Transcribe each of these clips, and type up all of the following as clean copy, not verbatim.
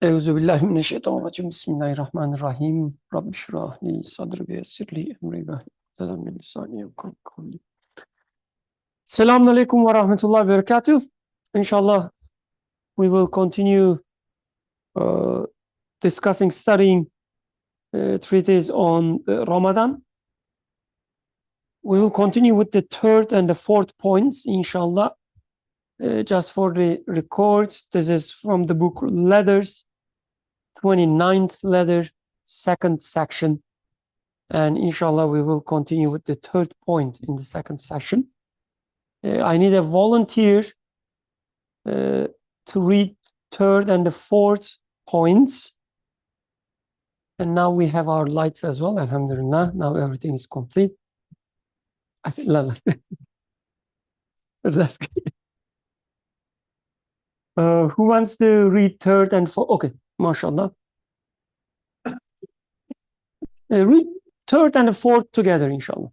Euzu billahi mineşşeytanirracim. Bismillahirrahmanirrahim. Rabbi şrah li sadri ve yessir li emri ve hlul min lisani yefkahu kavli. Selamünaleyküm ve rahmetullahi ve berekatuh. Inshallah, we will continue uh, discussing, studying treatise on Ramadan. We will continue with the third and the fourth points, inshallah. Just for the record, this is from the book Letters, 29th letter, second section. And inshallah, we will continue with the third point in the second session. I need a volunteer to read third and the fourth points. And now we have our lights as well, alhamdulillah. Now everything is complete. I think, that's good. Who wants to read third and fourth? Okay, mashallah. Read third and the fourth together, inshallah.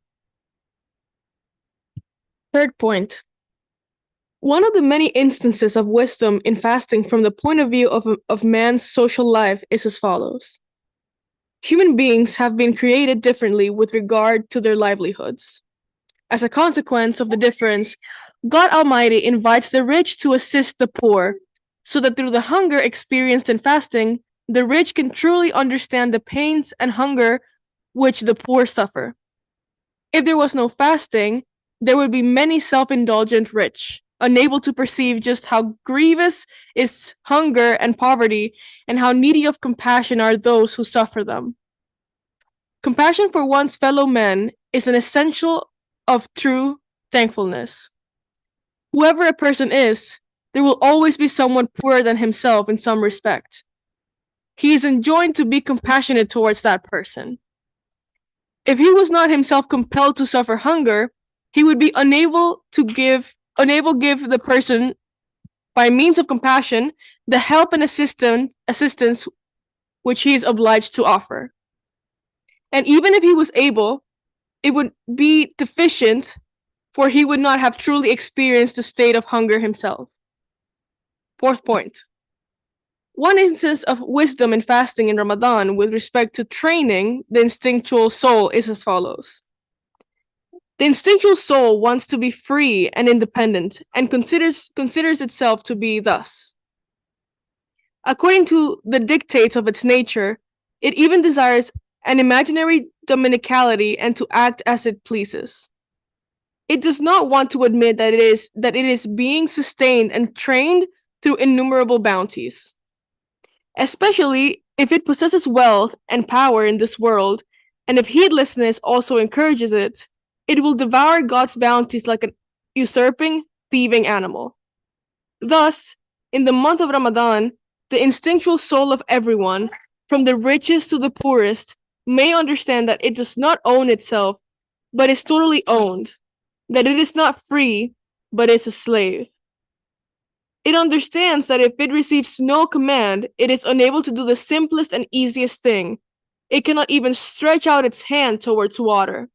Third point. One of the many instances of wisdom in fasting from the point of view of man's social life is as follows. Human beings have been created differently with regard to their livelihoods. As a consequence of the difference, God Almighty invites the rich to assist the poor, so that through the hunger experienced in fasting, the rich can truly understand the pains and hunger which the poor suffer. If there was no fasting, there would be many self-indulgent rich, unable to perceive just how grievous is hunger and poverty, and how needy of compassion are those who suffer them. Compassion for one's fellow men is an essential of true thankfulness. Whoever a person is, there will always be someone poorer than himself in some respect. He is enjoined to be compassionate towards that person. If he was not himself compelled to suffer hunger, he would be unable give the person, by means of compassion, the help and assistance which he is obliged to offer. And even if he was able, it would be deficient, for he would not have truly experienced the state of hunger himself. Fourth point. One instance of wisdom in fasting in Ramadan with respect to training the instinctual soul is as follows. The instinctual soul wants to be free and independent, and considers itself to be thus. According to the dictates of its nature, it even desires an imaginary dominicality and to act as it pleases. It does not want to admit that it is being sustained and trained through innumerable bounties. Especially if it possesses wealth and power in this world, and if heedlessness also encourages it, it will devour God's bounties like an usurping, thieving animal. Thus, in the month of Ramadan, the instinctual soul of everyone, from the richest to the poorest, may understand that it does not own itself, but is totally owned, that it is not free, but is a slave. It understands that if it receives no command, it is unable to do the simplest and easiest thing. It cannot even stretch out its hand towards water.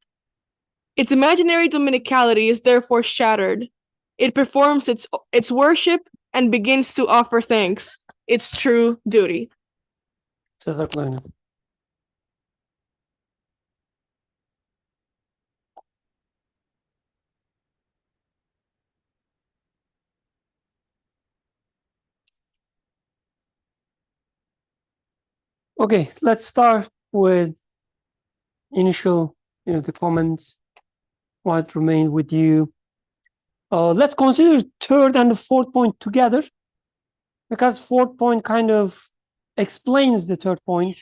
Its imaginary dominicality is therefore shattered. It performs its worship and begins to offer thanks, its true duty. Okay, let's start with initial, the comments, what remained with you. Let's consider third and the fourth point together, because fourth point kind of explains the third point.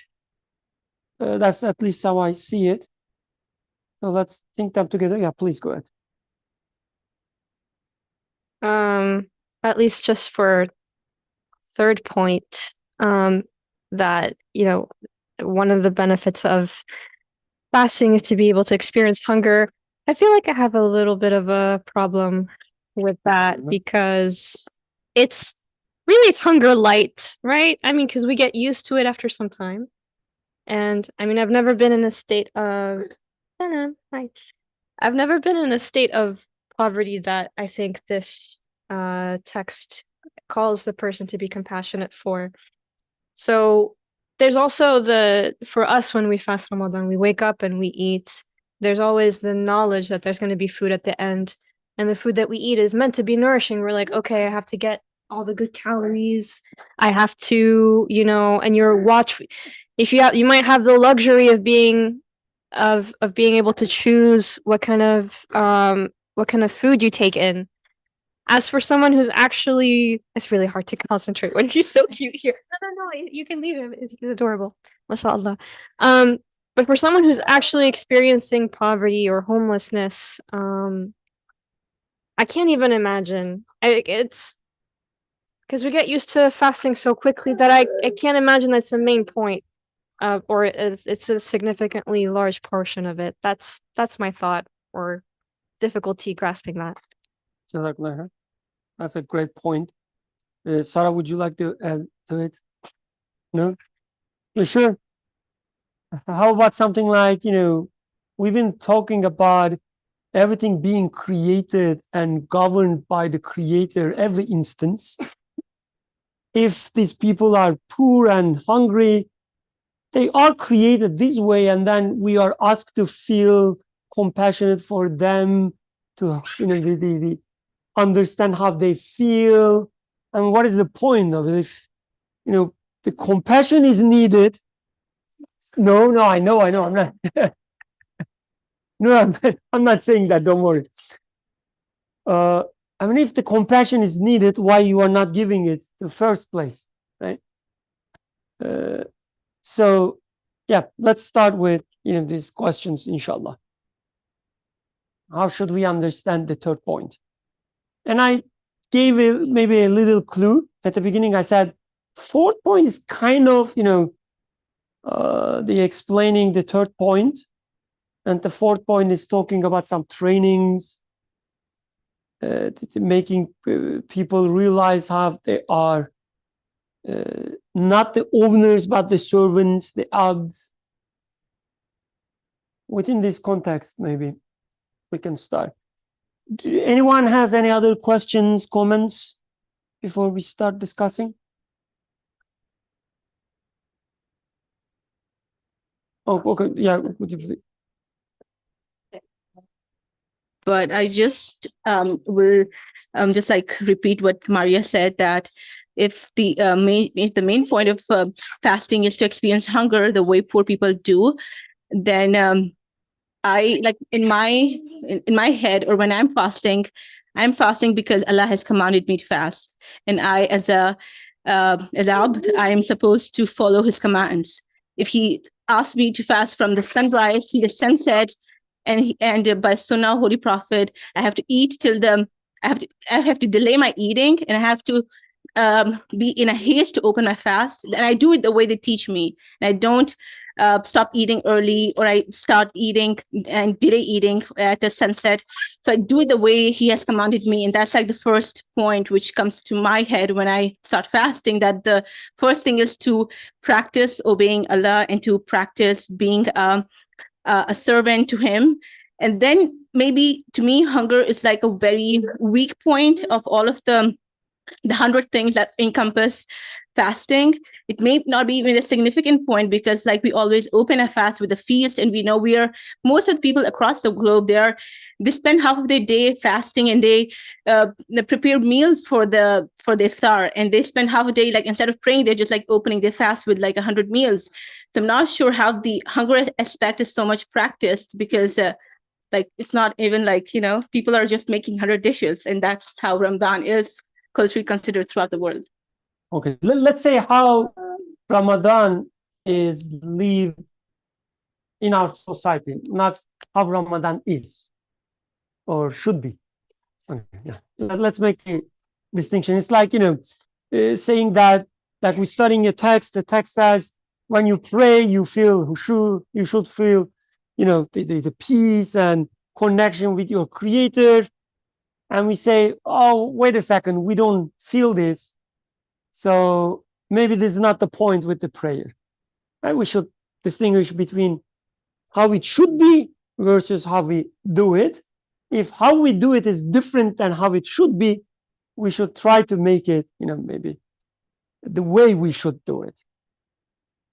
That's at least how I see it. So let's think them together. Yeah, please go ahead. At least just for third point, that, one of the benefits of fasting is to be able to experience hunger. I feel like I have a little bit of a problem with that because it's hunger light, right? I mean, because we get used to it after some time. And I mean, I've never been in a state of poverty that I think this text calls the person to be compassionate for. So there's also for us, when we fast Ramadan, we wake up and we eat. There's always the knowledge that there's going to be food at the end. And the food that we eat is meant to be nourishing. We're like, okay, I have to get all the good calories. I have to, and you might have the luxury of being able to choose what kind of food you take in. As for someone who's actually, it's really hard to concentrate when he's so cute here. No, you can leave him. He's adorable. MashaAllah. But for someone who's actually experiencing poverty or homelessness, I can't even imagine. It's because we get used to fasting so quickly that I can't imagine that's the main point, or it's a significantly large portion of it. That's my thought or difficulty grasping that. Jazakallah. That's a great point. Sarah, would you like to add to it? No? You sure? How about something like, we've been talking about everything being created and governed by the creator every instance. If these people are poor and hungry, they are created this way, and then we are asked to feel compassionate for them, to understand how they feel. And what is the point of it? If the compassion is needed. No, I know. I'm not. No, I'm not saying that. Don't worry. If the compassion is needed, why you are not giving it in the first place, right? So, yeah, let's start with these questions, inshallah. How should we understand the third point? And I gave maybe a little clue at the beginning. I said fourth point is kind of the explaining the third point, and the fourth point is talking about some trainings, making people realize how they are not the owners but the servants, the abds. Within this context, maybe we can start. Anyone has any other questions, comments before we start discussing? Oh, okay. Yeah, would you please? But I just will just like repeat what Maria said, that if the main point of fasting is to experience hunger the way poor people do, then I, like, in my head, or when I'm fasting because Allah has commanded me to fast, and I, as abd, I am supposed to follow His commands. If He asks me to fast from the sunrise to the sunset, and by Sunnah, Holy Prophet, I have to eat till I have to delay my eating, and I have to be in a haste to open my fast, and I do it the way they teach me, and I don't stop eating early, or I start eating and delay eating at the sunset. So I do it the way He has commanded me, and that's like the first point which comes to my head when I start fasting, that the first thing is to practice obeying Allah and to practice being a servant to Him. And then maybe to me, hunger is like a very weak point of all of the 100 things that encompass fasting. It may not be even a significant point, because like we always open a fast with a feast, and we know most of the people across the globe, they spend half of their day fasting, and they prepare meals for the iftar, and they spend half a day, like, instead of praying, they're just like opening their fast with like 100 meals. So I'm not sure how the hunger aspect is so much practiced, because like it's not even like people are just making 100 dishes, and that's how Ramadan is culturally considered throughout the world. Okay, let's say how Ramadan is lived in our society, not how Ramadan is or should be. Okay, yeah. Let's make a distinction. It's like saying that we're studying a text. The text says when you pray, you should feel the peace and connection with your Creator. And we say, oh, wait a second, we don't feel this. So maybe this is not the point with the prayer. Right? We should distinguish between how it should be versus how we do it. If how we do it is different than how it should be, we should try to make it, maybe the way we should do it.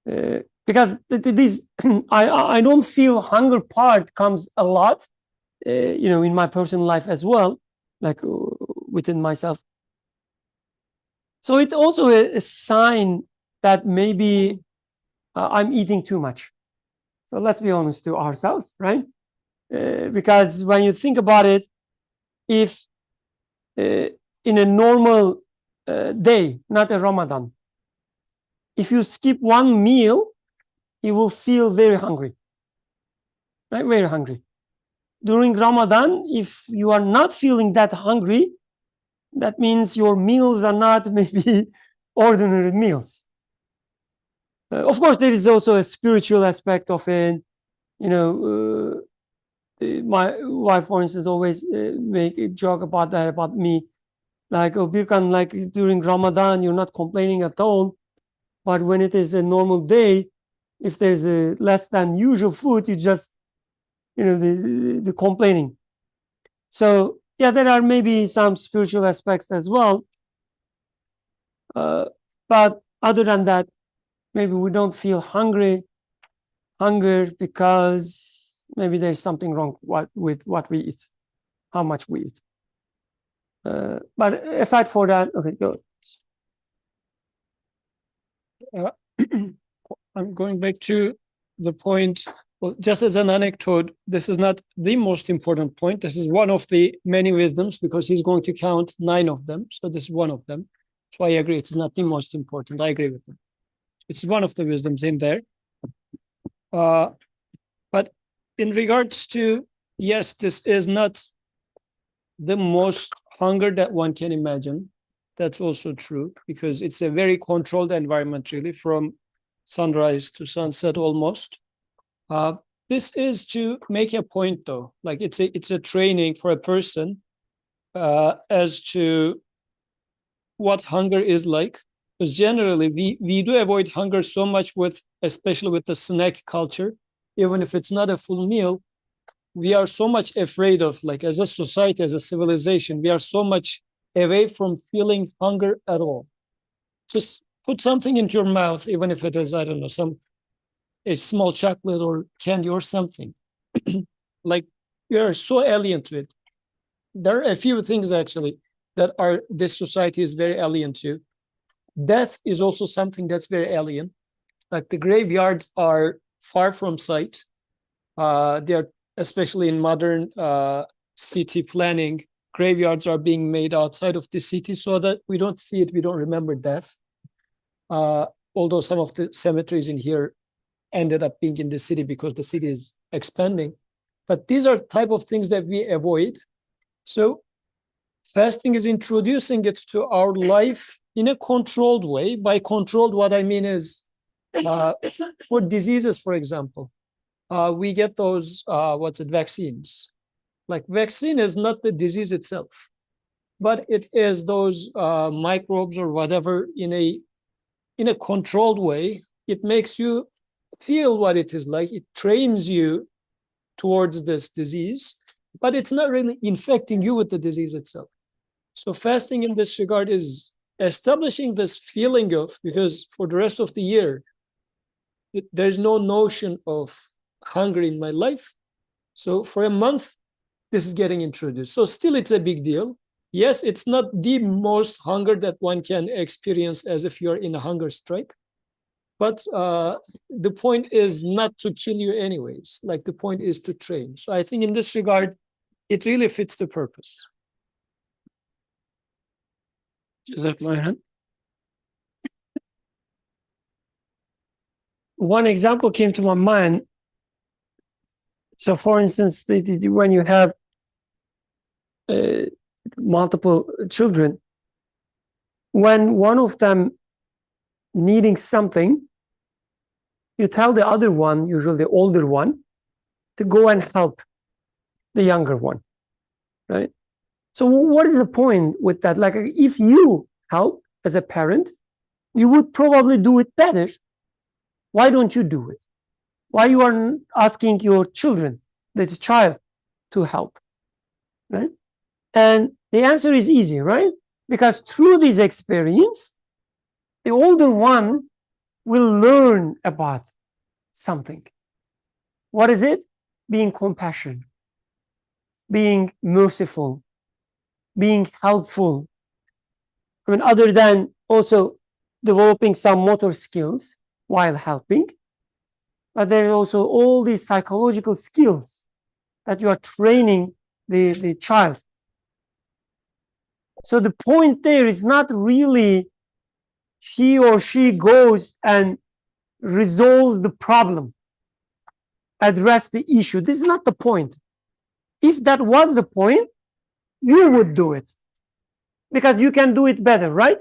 Because this, I don't feel hunger part comes a lot, in my personal life as well, like within myself. So it's also a sign that maybe I'm eating too much. So let's be honest to ourselves, right? Because when you think about it, if in a normal day, not a Ramadan, if you skip one meal, you will feel very hungry, right? Very hungry. During Ramadan, if you are not feeling that hungry, that means your meals are not maybe ordinary meals. Of course, there is also a spiritual aspect of it. My wife, for instance, always make a joke about that, about me. Like, oh, Birkan, like during Ramadan, you're not complaining at all. But when it is a normal day, if there's a less than usual food, you just, the complaining. So, yeah, there are maybe some spiritual aspects as well. But other than that, maybe we don't feel hunger because maybe there's something wrong with what we eat, how much we eat. But aside for that, okay, go. I'm going back to the point. Well, just as an anecdote, this is not the most important point. This is one of the many wisdoms because he's going to count 9 of them. So this is one of them. So I agree. It's not the most important. I agree with him. It's one of the wisdoms in there. But in regards to, yes, this is not the most hunger that one can imagine. That's also true because it's a very controlled environment, really, from sunrise to sunset almost. This is to make a point, though. Like it's a training for a person as to what hunger is like. Because generally, we do avoid hunger so much especially with the snack culture, even if it's not a full meal. We are so much afraid of, like as a society, as a civilization, we are so much away from feeling hunger at all. Just put something into your mouth, even if it is, I don't know, a small chocolate or candy or something. Like we are so alien to it. There are a few things actually that this society is very alien to. Death is also something that's very alien. Like the graveyards are far from sight. They are, especially in modern city planning, graveyards are being made outside of the city so that we don't see it, we don't remember death. Although some of the cemeteries in here ended up being in the city because the city is expanding. But these are type of things that we avoid. So fasting is introducing it to our life in a controlled way. By controlled, what I mean is for diseases, for example, we get those, vaccines. Like vaccine is not the disease itself, but it is those microbes or whatever in a controlled way. It makes you feel what it is like. It trains you towards this disease, but it's not really infecting you with the disease itself. So fasting in this regard is establishing this feeling of, because for the rest of the year, there's no notion of hunger in my life. So for a month, this is getting introduced. So still it's a big deal. Yes, it's not the most hunger that one can experience as if you're in a hunger strike. But the point is not to kill you anyways. Like the point is to train. So I think in this regard, it really fits the purpose. Is that my hand? One example came to my mind. So, for instance, when you have multiple children, when one of them needing something, you tell the other one, usually the older one, to go and help the younger one, right? So what is the point with that? Like, if you help as a parent, you would probably do it better. Why don't you do it? Why you are asking your children, the child, to help, right? And the answer is easy, right? Because through this experience, the older one will learn about something. What is it? Being compassionate, being merciful, being helpful. I mean, other than also developing some motor skills while helping, but there are also all these psychological skills that you are training the child. So the point there is not really he or she goes and resolves the problem, address the issue. This is not the point. If that was the point, you would do it because you can do it better, right?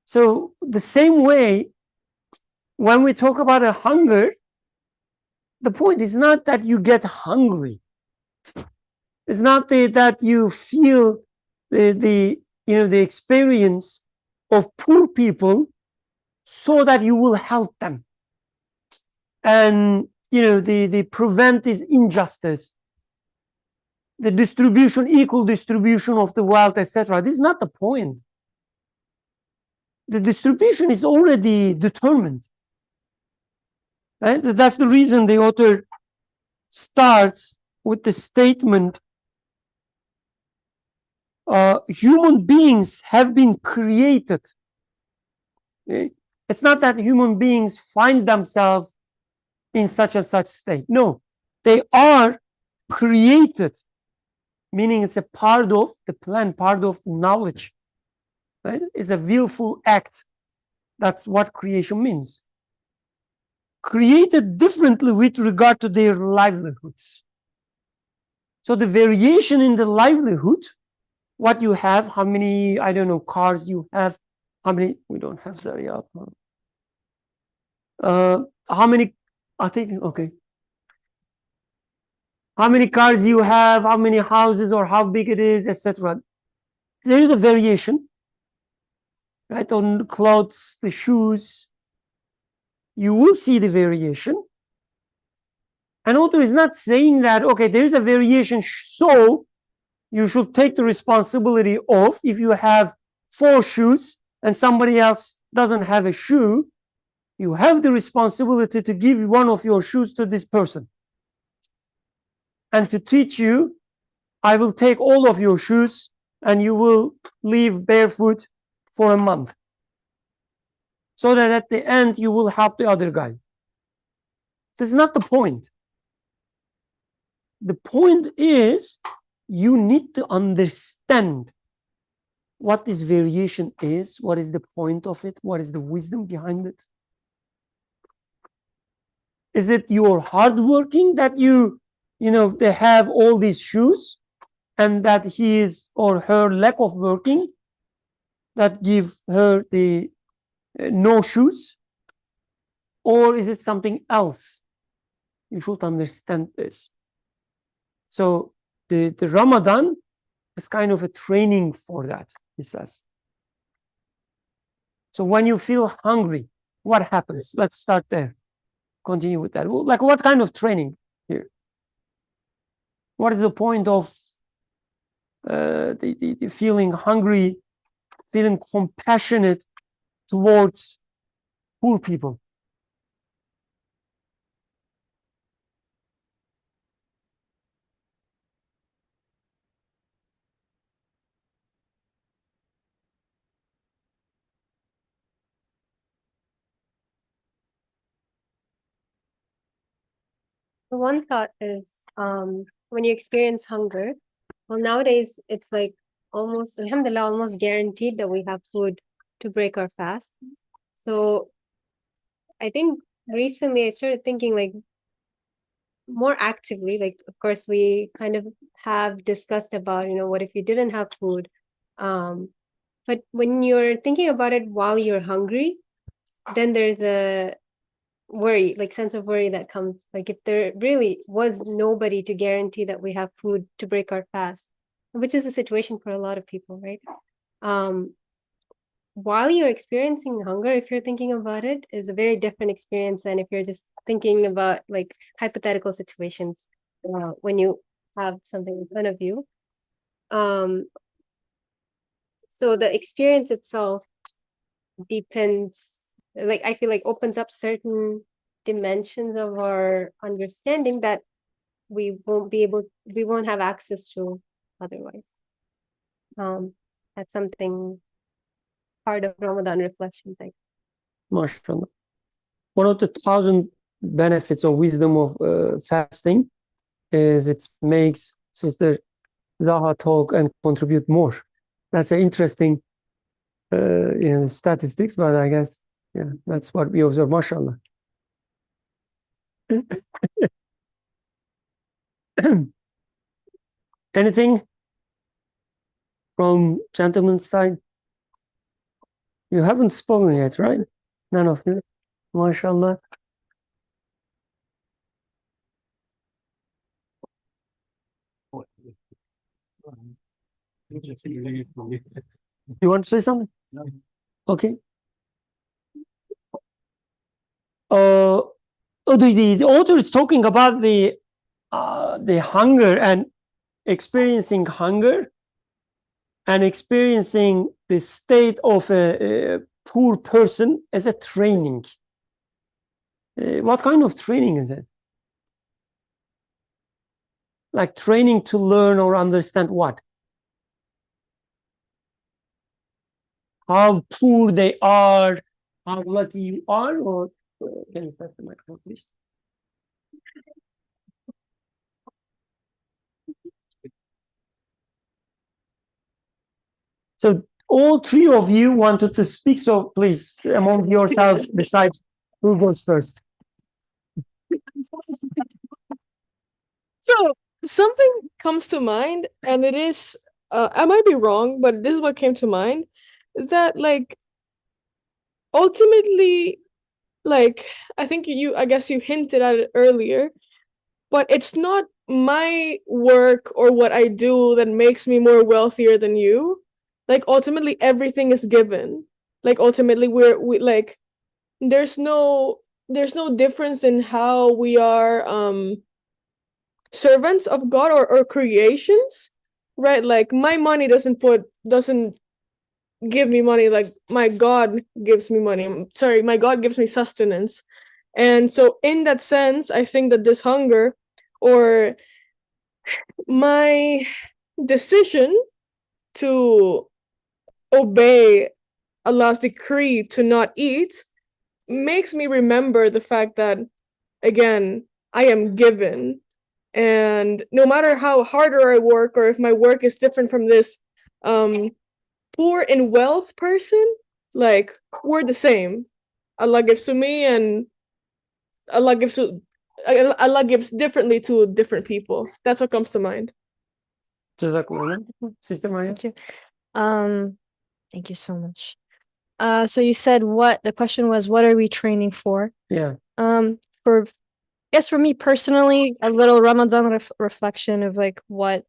So the same way, when we talk about a hunger, the point is not that you get hungry. It's not that you feel the experience of poor people so that you will help them and the prevent this injustice, the equal distribution of the wealth, etc. This is not the point. The distribution is already determined, right? That's the reason the author starts with the statement, human beings have been created. Okay? It's not that human beings find themselves in such and such state. No, they are created, meaning it's a part of the plan, part of the knowledge. Right? It's a willful act. That's what creation means. Created differently with regard to their livelihoods. So the variation in the livelihood, what you have, how many, I don't know, cars you have, how many, we don't have that yet. How many, I think, okay. How many cars you have, how many houses or how big it is, etc. There is a variation, right? On the clothes, the shoes, you will see the variation. And author is not saying that, okay, there is a variation, so you should take the responsibility of, if you have 4 shoes and somebody else doesn't have a shoe, you have the responsibility to give one of your shoes to this person and to teach you, I will take all of your shoes and you will live barefoot for a month, so that at the end you will help the other guy. This is not the point. The point is, you need to understand what this variation is, what is the point of it, what is the wisdom behind it. Is it your hard working that they have all these shoes, and that his or her lack of working that give her the no shoes? Or is it something else? You should understand this. So the Ramadan is kind of a training for that, he says. So when you feel hungry, what happens? Let's start there. Continue with that. Like, what kind of training here? What is the point of the feeling hungry, feeling compassionate towards poor people? The one thought is, when you experience hunger, well, nowadays it's like almost, alhamdulillah, almost guaranteed that we have food to break our fast. So I think recently I started thinking like more actively, like, of course, we kind of have discussed about, what if you didn't have food? But when you're thinking about it while you're hungry, then there's a worry, like sense of worry that comes, like if there really was nobody to guarantee that we have food to break our fast, which is the situation for a lot of people, right? While you're experiencing hunger, if you're thinking about it, is a very different experience than if you're just thinking about like hypothetical situations when you have something in front of you. So the experience itself depends, like I feel like opens up certain dimensions of our understanding that we won't have access to otherwise. That's something part of Ramadan reflection thing. MashaAllah. One of the 1,000 benefits of wisdom of fasting is it makes Sister Zaha talk and contribute more. That's an interesting statistics, but I guess, yeah, that's what we observe, mashallah. Anything from gentleman's side? You haven't spoken yet, right? None of you, mashallah. You want to say something? No. Okay. The author is talking about the hunger and experiencing hunger and experiencing the state of a poor person as a training. What kind of training is it? Like training to learn or understand what? How poor they are, how lucky you are, or can you press the microphone, please? So all three of you wanted to speak, so please, among yourself, decide who goes first. So something comes to mind, and it is I might be wrong, but this is what came to mind, that like ultimately, like I think I guess you hinted at it earlier, but it's not my work or what I do that makes me more wealthier than you. Like ultimately everything is given. Like ultimately we like there's no difference in how we are servants of God or creations, right? Like my money doesn't give me money, like my God gives me money. Sorry, my God gives me sustenance. And so in that sense, I think that this hunger or my decision to obey Allah's decree to not eat makes me remember the fact that, again, I am given. And no matter how harder I work or if my work is different from this poor in wealth person, like we're the same. Allah gives to me and Allah gives differently to different people. That's what comes to mind. Jazakumullah. Sister Maria. Thank you. Thank you so much. So you said the question was, what are we training for? Yeah. For I guess for me personally, a little Ramadan reflection of like what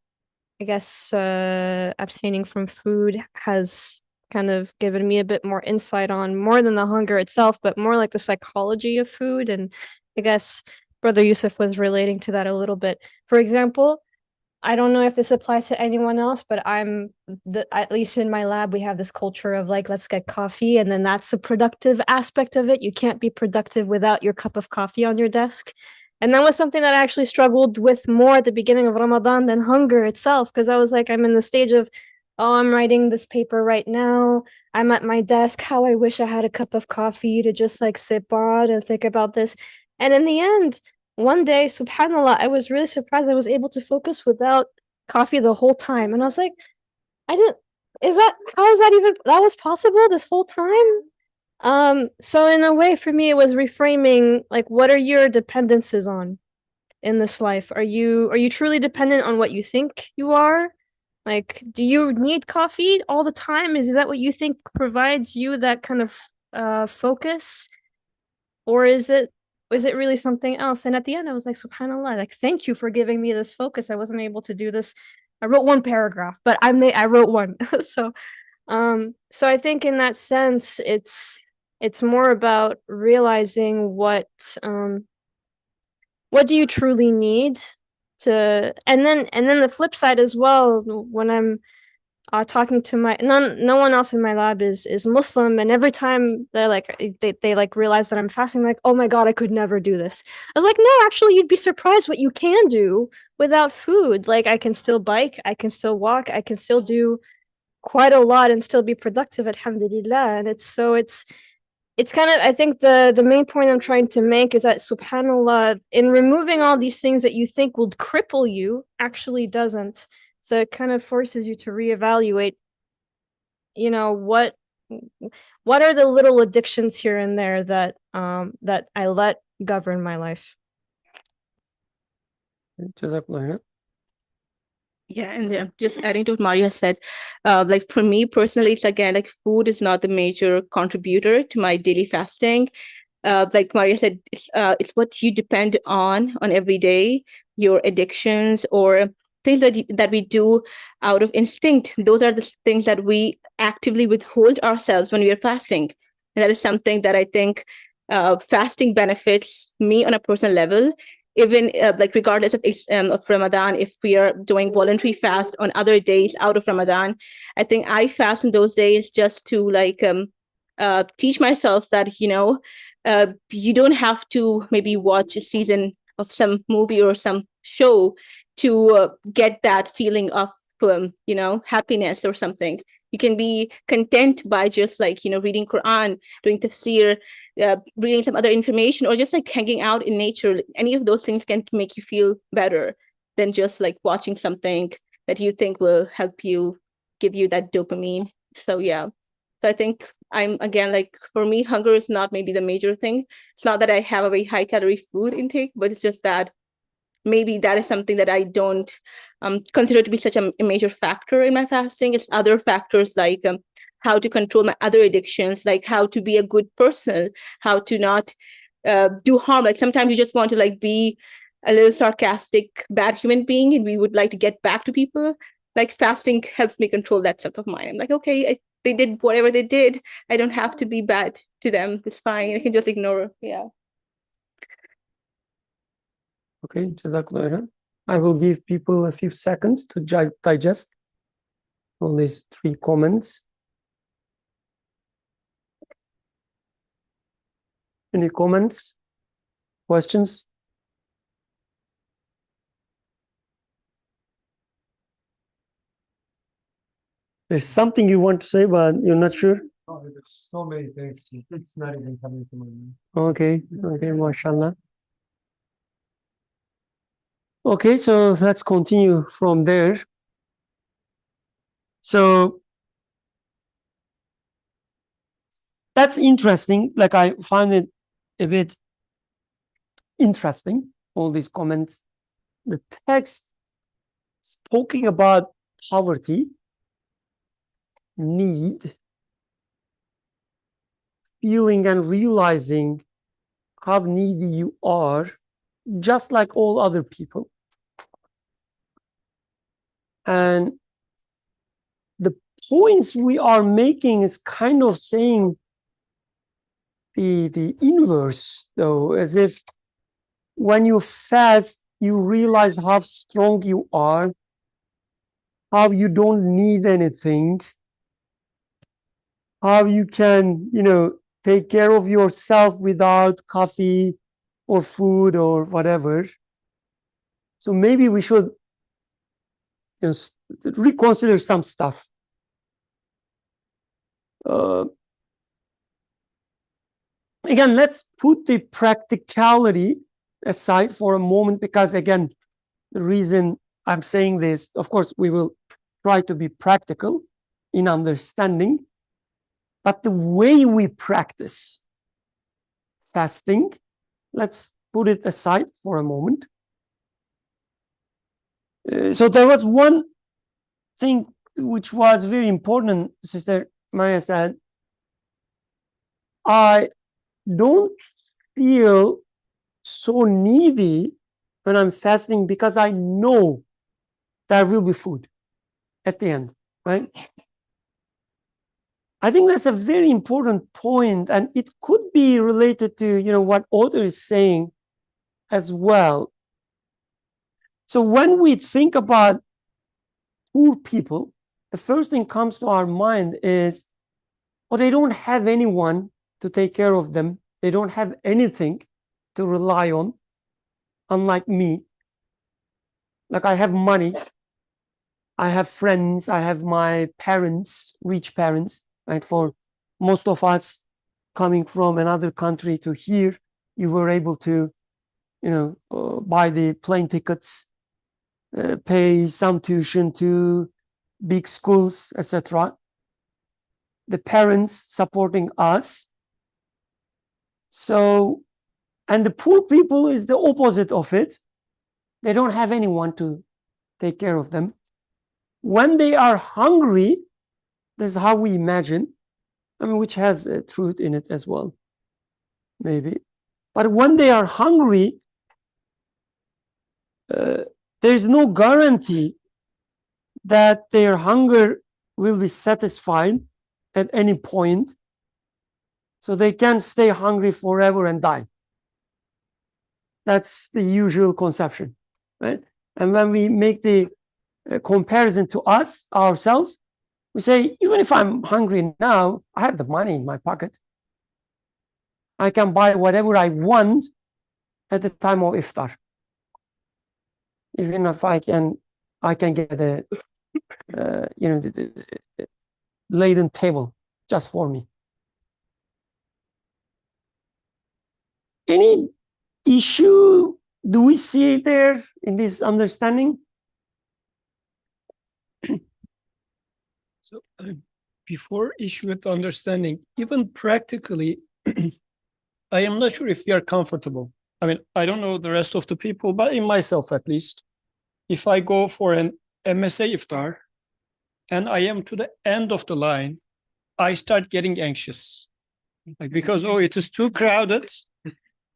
I guess abstaining from food has kind of given me a bit more insight on, more than the hunger itself, but more like the psychology of food. And I guess Brother Yusuf was relating to that a little bit. For example, I don't know if this applies to anyone else, but at least in my lab, we have this culture of like, let's get coffee. And then that's the productive aspect of it. You can't be productive without your cup of coffee on your desk. And that was something that I actually struggled with more at the beginning of Ramadan than hunger itself. Because I was like, I'm in the stage of, oh, I'm writing this paper right now. I'm at my desk. How I wish I had a cup of coffee to just like sip on and think about this. And in the end, one day, subhanallah, I was really surprised I was able to focus without coffee the whole time. And I was like, how is that even, that was possible this whole time? So in a way, for me, it was reframing, like, what are your dependencies on in this life? Are you truly dependent on what you think you are? Like, do you need coffee all the time? Is that what you think provides you that kind of focus? Or is it really something else? And at the end, I was like, subhanallah, like, thank you for giving me this focus. I wasn't able to do this. I wrote one paragraph, but I wrote one. So I think in that sense, it's more about realizing what do you truly need to, and then the flip side as well, when I'm talking to no one else in my lab is Muslim, and every time they're like they like realize that I'm fasting, like, oh my God, I could never do this. I was like, no, actually, you'd be surprised what you can do without food. Like, I can still bike, I can still walk, I can still do quite a lot and still be productive, alhamdulillah. And it's kind of, I think the main point I'm trying to make is that subhanallah, in removing all these things that you think will cripple you, actually doesn't. So it kind of forces you to reevaluate, you know, what are the little addictions here and there that that I let govern my life. Jazakallah. Yeah, and just adding to what Maria said, like for me personally, it's again like food is not the major contributor to my daily fasting. Like Maria said, it's what you depend on every day, your addictions or things that we do out of instinct. Those are the things that we actively withhold ourselves when we are fasting, and that is something that I think fasting benefits me on a personal level. Even like regardless of Ramadan, if we are doing voluntary fast on other days out of Ramadan, I think I fast in those days just to like teach myself that you don't have to maybe watch a season of some movie or some show to get that feeling of happiness or something. You can be content by just like reading Quran, doing tafsir, reading some other information, or just like hanging out in nature. Any of those things can make you feel better than just like watching something that you think will help you, give you that dopamine. So yeah. So I think I'm again like, for me, hunger is not maybe the major thing. It's not that I have a very high calorie food intake, but it's just that maybe that is something that I don't consider to be such a major factor in my fasting. It's other factors like how to control my other addictions, like how to be a good person, how to not do harm. Like sometimes you just want to like be a little sarcastic, bad human being, and we would like to get back to people. Like fasting helps me control that stuff of mine. I'm like, okay, they did whatever they did. I don't have to be bad to them. It's fine. I can just ignore. Yeah. Okay, Jazakallah. I will give people a few seconds to digest all these 3 comments. Any comments? Questions? There's something you want to say, but you're not sure? Oh, there's so many things. It's not even coming to my mind. Okay, mashallah. Okay, so let's continue from there. So that's interesting. Like, I find it a bit interesting, all these comments. The text is talking about poverty, need, feeling and realizing how needy you are, just like all other people. And the points we are making is kind of saying the inverse, though, as if when you fast, you realize how strong you are, how you don't need anything, how you can, take care of yourself without coffee or food or whatever. So maybe we should reconsider some stuff. Again, let's put the practicality aside for a moment, because again, the reason I'm saying this, of course, we will try to be practical in understanding, but the way we practice fasting, let's put it aside for a moment. So there was one thing which was very important, Sister Maya said, I don't feel so needy when I'm fasting because I know there will be food at the end, right? I think that's a very important point, and it could be related to what author is saying as well. So when we think about poor people, the first thing comes to our mind is, well, they don't have anyone to take care of them. They don't have anything to rely on, unlike me. Like, I have money, I have friends, I have my parents, rich parents, right? For most of us coming from another country to here, you were able to, buy the plane tickets, pay some tuition to big schools, etc. The parents supporting us. So, and the poor people is the opposite of it. They don't have anyone to take care of them. When they are hungry, this is how we imagine, which has truth in it as well, maybe. But when they are hungry, there's no guarantee that their hunger will be satisfied at any point. So they can stay hungry forever and die. That's the usual conception, right? And when we make the comparison to ourselves, we say, even if I'm hungry now, I have the money in my pocket. I can buy whatever I want at the time of iftar. Even if I can get a the laden table just for me. Any issue do we see there in this understanding? So before issue with understanding, even practically, I am not sure if we are comfortable. I don't know the rest of the people, but in myself at least, if I go for an MSA iftar and I am to the end of the line, I start getting anxious. Because, it is too crowded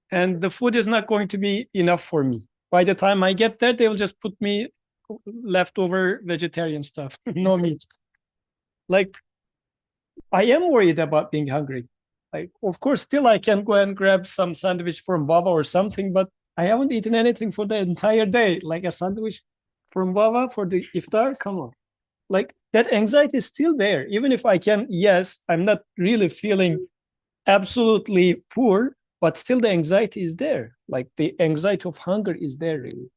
and the food is not going to be enough for me. By the time I get there, they will just put me leftover vegetarian stuff, no meat. I am worried about being hungry. Of course, still I can go and grab some sandwich from Baba or something, but I haven't eaten anything for the entire day. Like a sandwich from Baba for the iftar, come on. That anxiety is still there. Even if I can, yes, I'm not really feeling absolutely poor, but still the anxiety is there. The anxiety of hunger is there really.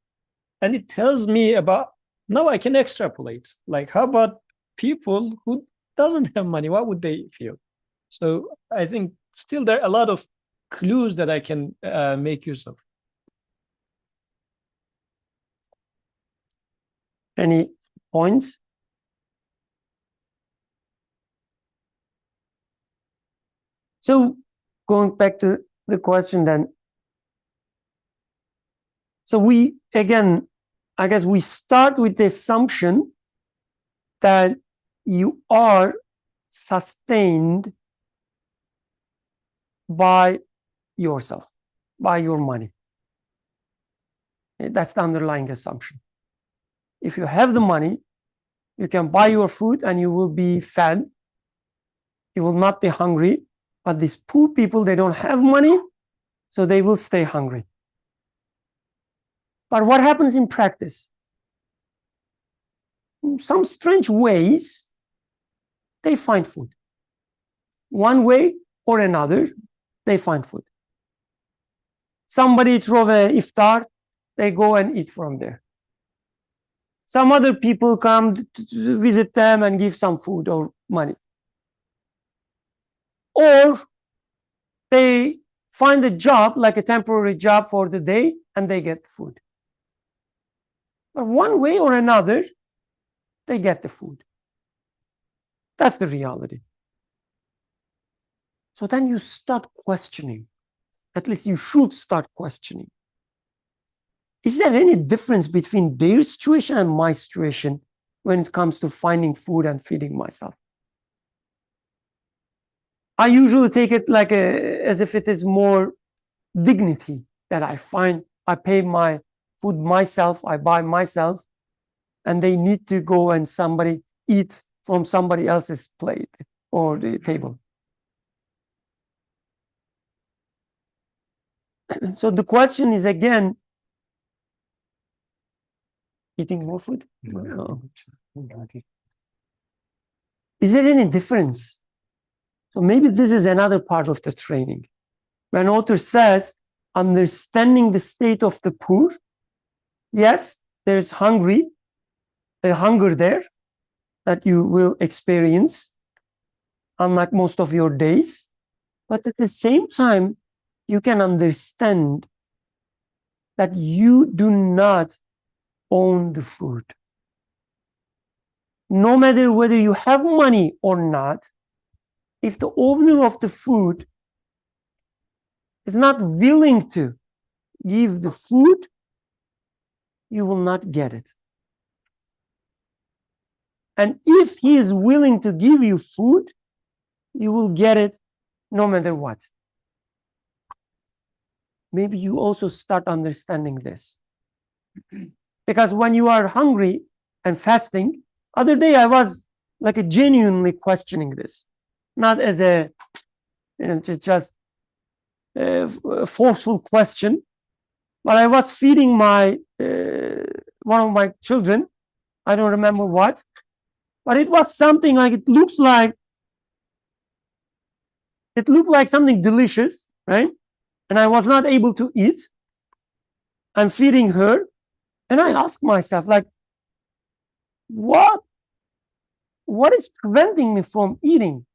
And it tells me about, now I can extrapolate. How about people who doesn't have money? What would they feel? So I think still there are a lot of clues that I can make use of. Any points? So going back to the question then. So we, again, I guess we start with the assumption that you are sustained by yourself, by your money. That's the underlying assumption. If you have the money, you can buy your food and you will be fed. You will not be hungry. But these poor people, they don't have money, so they will stay hungry. But what happens in practice? In some strange ways, they find food. One way or another, they find food. Somebody throw a iftar, they go and eat from there. Some other people come to visit them and give some food or money. Or they find a job, like a temporary job for the day, and they get food. But one way or another, they get the food. That's the reality. So then you start questioning. At least you should start questioning. Is there any difference between their situation and my situation when it comes to finding food and feeding myself? I usually take it as if it is more dignity that I pay my food myself, I buy myself, and they need to go and somebody eat from somebody else's plate or the table. So the question is again, eating more food? No. Is there any difference? So maybe this is another part of the training. When author says, understanding the state of the poor, yes, there's a hunger there that you will experience, unlike most of your days. But at the same time, you can understand that you do not own the food. No matter whether you have money or not, if the owner of the food is not willing to give the food, you will not get it. And if he is willing to give you food, you will get it no matter what. Maybe you also start understanding this. Because when you are hungry and fasting, other day I was like genuinely questioning this, not as a just a forceful question, but I was feeding my one of my children. I don't remember what, but it was something like it looked like something delicious, right? And I was not able to eat. I'm feeding her, and I asked myself, like, what is preventing me from eating?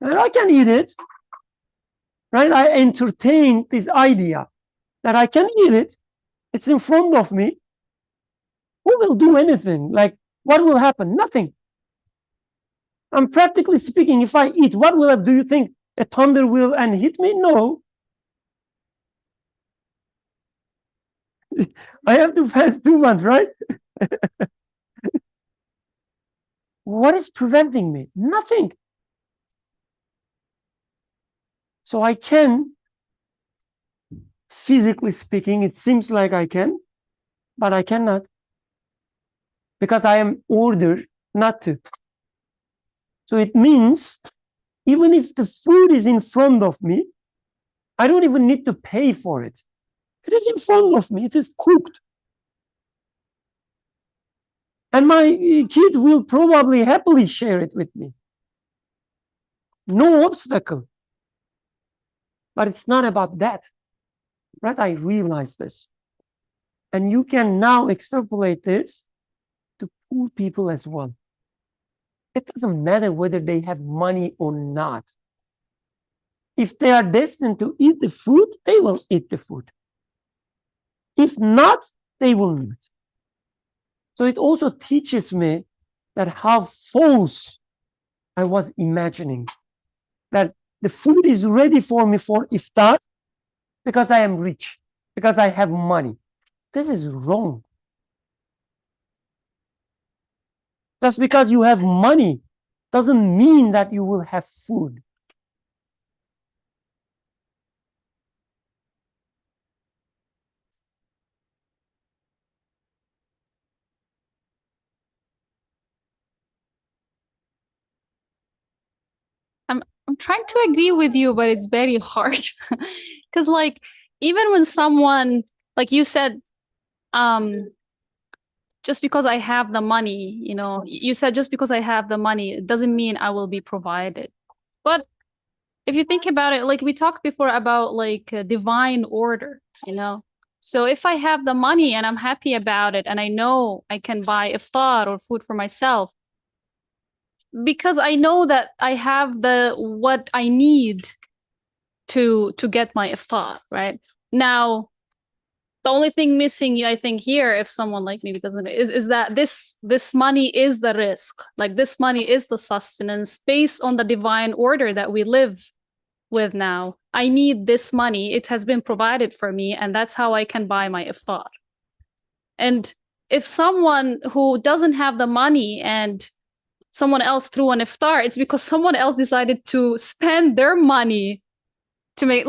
And I can eat it, right? I entertained this idea that I can eat it. It's in front of me. Who will do anything? Like, what will happen? Nothing. I'm practically speaking, if I eat, what will I do? You think a thunder will and hit me? No. I have to fast 2 months, right? What is preventing me? Nothing. So I can, physically speaking, it seems like I can, but I cannot. Because I am ordered not to. So it means, even if the food is in front of me, I don't even need to pay for it. It is in front of me. It is cooked. And my kid will probably happily share it with me. No obstacle. But it's not about that. Right? I realize this. And you can now extrapolate this to poor people as well. It doesn't matter whether they have money or not. If they are destined to eat the food, they will eat the food. If not, they will not. So it also teaches me that how false I was imagining that the food is ready for me for iftar because I am rich, because I have money. This is wrong. Just because you have money doesn't mean that you will have food. I'm trying to agree with you, but it's very hard. Because like even when someone, like you said, just because I have the money, you said just because I have the money, it doesn't mean I will be provided. But if you think about it, like we talked before about like a divine order, So if I have the money and I'm happy about it and I know I can buy iftar or food for myself, because I know that I have what I need to get my iftar, right? Now, the only thing missing, I think, here, if someone like me doesn't, is that this money is the risk. Like this money is the sustenance based on the divine order that we live with now. I need this money. It has been provided for me, and that's how I can buy my iftar. And if someone who doesn't have the money and someone else threw an iftar, it's because someone else decided to spend their money to make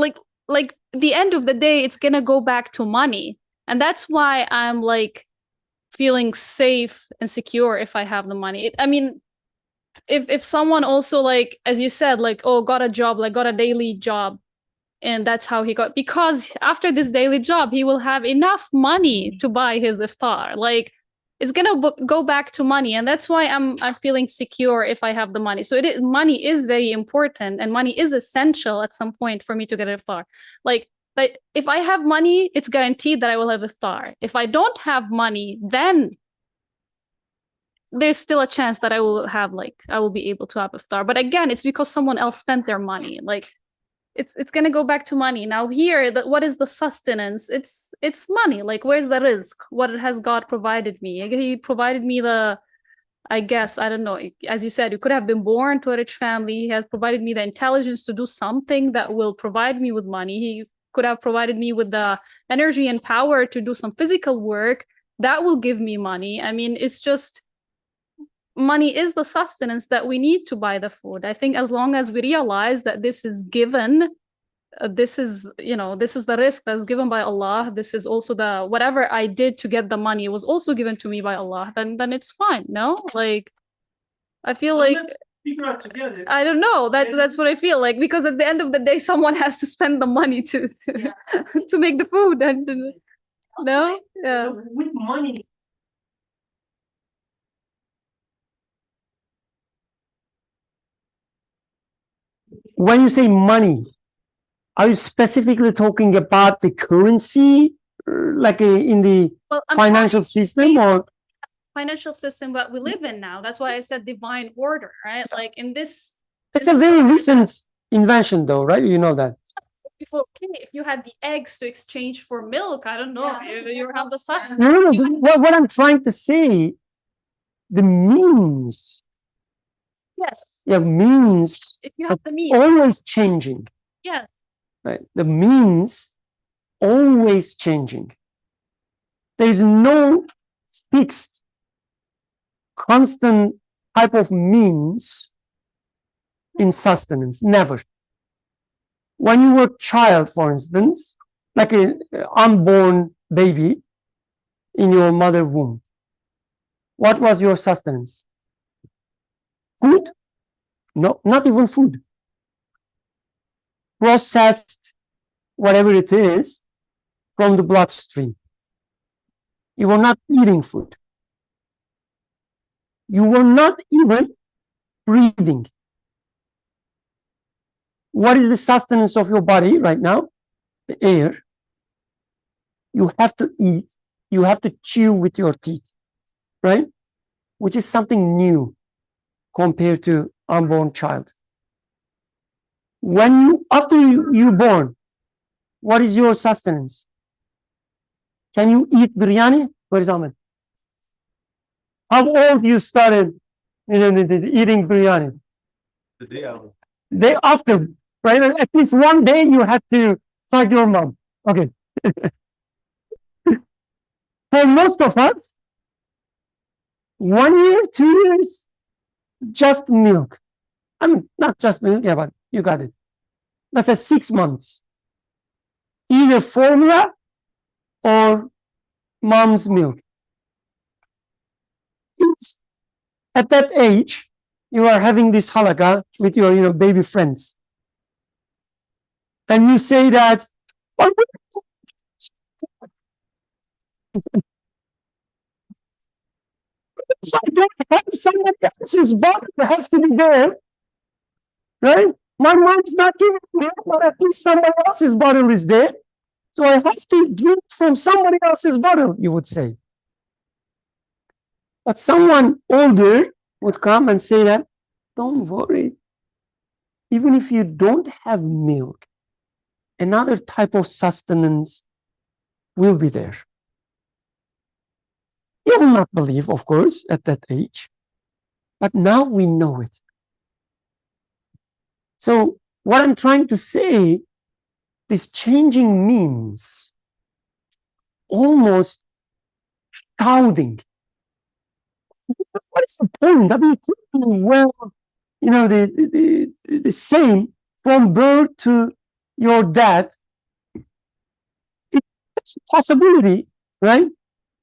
like the end of the day, it's gonna go back to money. And that's why I'm like feeling safe and secure if I have the money. I mean, if someone also, like as you said, like, oh, got a job, like got a daily job, and that's how he got, because after this daily job he will have enough money to buy his iftar. Like it's gonna go back to money, and that's why I'm feeling secure if I have the money. So money is very important, and money is essential at some point for me to get an iftar. Like if I have money, it's guaranteed that I will have iftar. If I don't have money, then there's still a chance that I will be able to have iftar. But again, it's because someone else spent their money. Like it's gonna go back to money. Now here, what is the sustenance? It's money. Like where's the risk? What has God provided me? He provided me I guess, I don't know. As you said, you could have been born to a rich family. He has provided me the intelligence to do something that will provide me with money. He could have provided me with the energy and power to do some physical work that will give me money. I mean, it's just money is the sustenance that we need to buy the food. I think as long as we realize that this is given, this is the risk that's given by Allah. This is also whatever I did to get the money was also given to me by Allah. Then it's fine. No, like I feel like Figure out together. I don't know. That's what I feel like, because at the end of the day, someone has to spend the money to to make the food. And no, yeah. So with money, When you say money, are you specifically talking about the currency, like in the Well, I'm financial talking system, or financial system that we live in now. That's why I said divine order, right? Like in this. it's a very recent invention, though, right? You know that. Before, okay, if you had the eggs to exchange for milk, I don't know, you have the sustenance. No, what I'm trying to say, the means, Yes, means if you have the means, always changing, yes. right? The means always changing. There is no fixed, constant type of means in sustenance, never. When you were a child, for instance, like an unborn baby in your mother's womb, what was your sustenance? Food? No, not even food. Processed, whatever it is, from the bloodstream. You were not eating food. You were not even breathing. What is the sustenance of your body right now? The air. You have to eat. You have to chew with your teeth, right? Which is something new compared to unborn child. After you're born, what is your sustenance? Can you eat biryani, for example? How old you started eating biryani? the day after. Day after, right? At least one day you had to fight your mom. Okay. For most of us, 1 year, 2 years, just milk. I mean, not just milk, yeah, but you got it. That's at 6 months. Either formula or mom's milk. It's, at that age, you are having this halakha with your baby friends. And you say that, oh, if I don't have somebody else's bottle, it has to be there, right? My mom's not giving me, but at least somebody else's bottle is there. So I have to drink from somebody else's bottle, you would say. But someone older would come and say that, don't worry. Even if you don't have milk, another type of sustenance will be there. You will not believe, of course, at that age, but now we know it. So what I'm trying to say, this changing means almost shouting. What is the point? I mean, it could be well, the same from birth to your death. It's a possibility, right?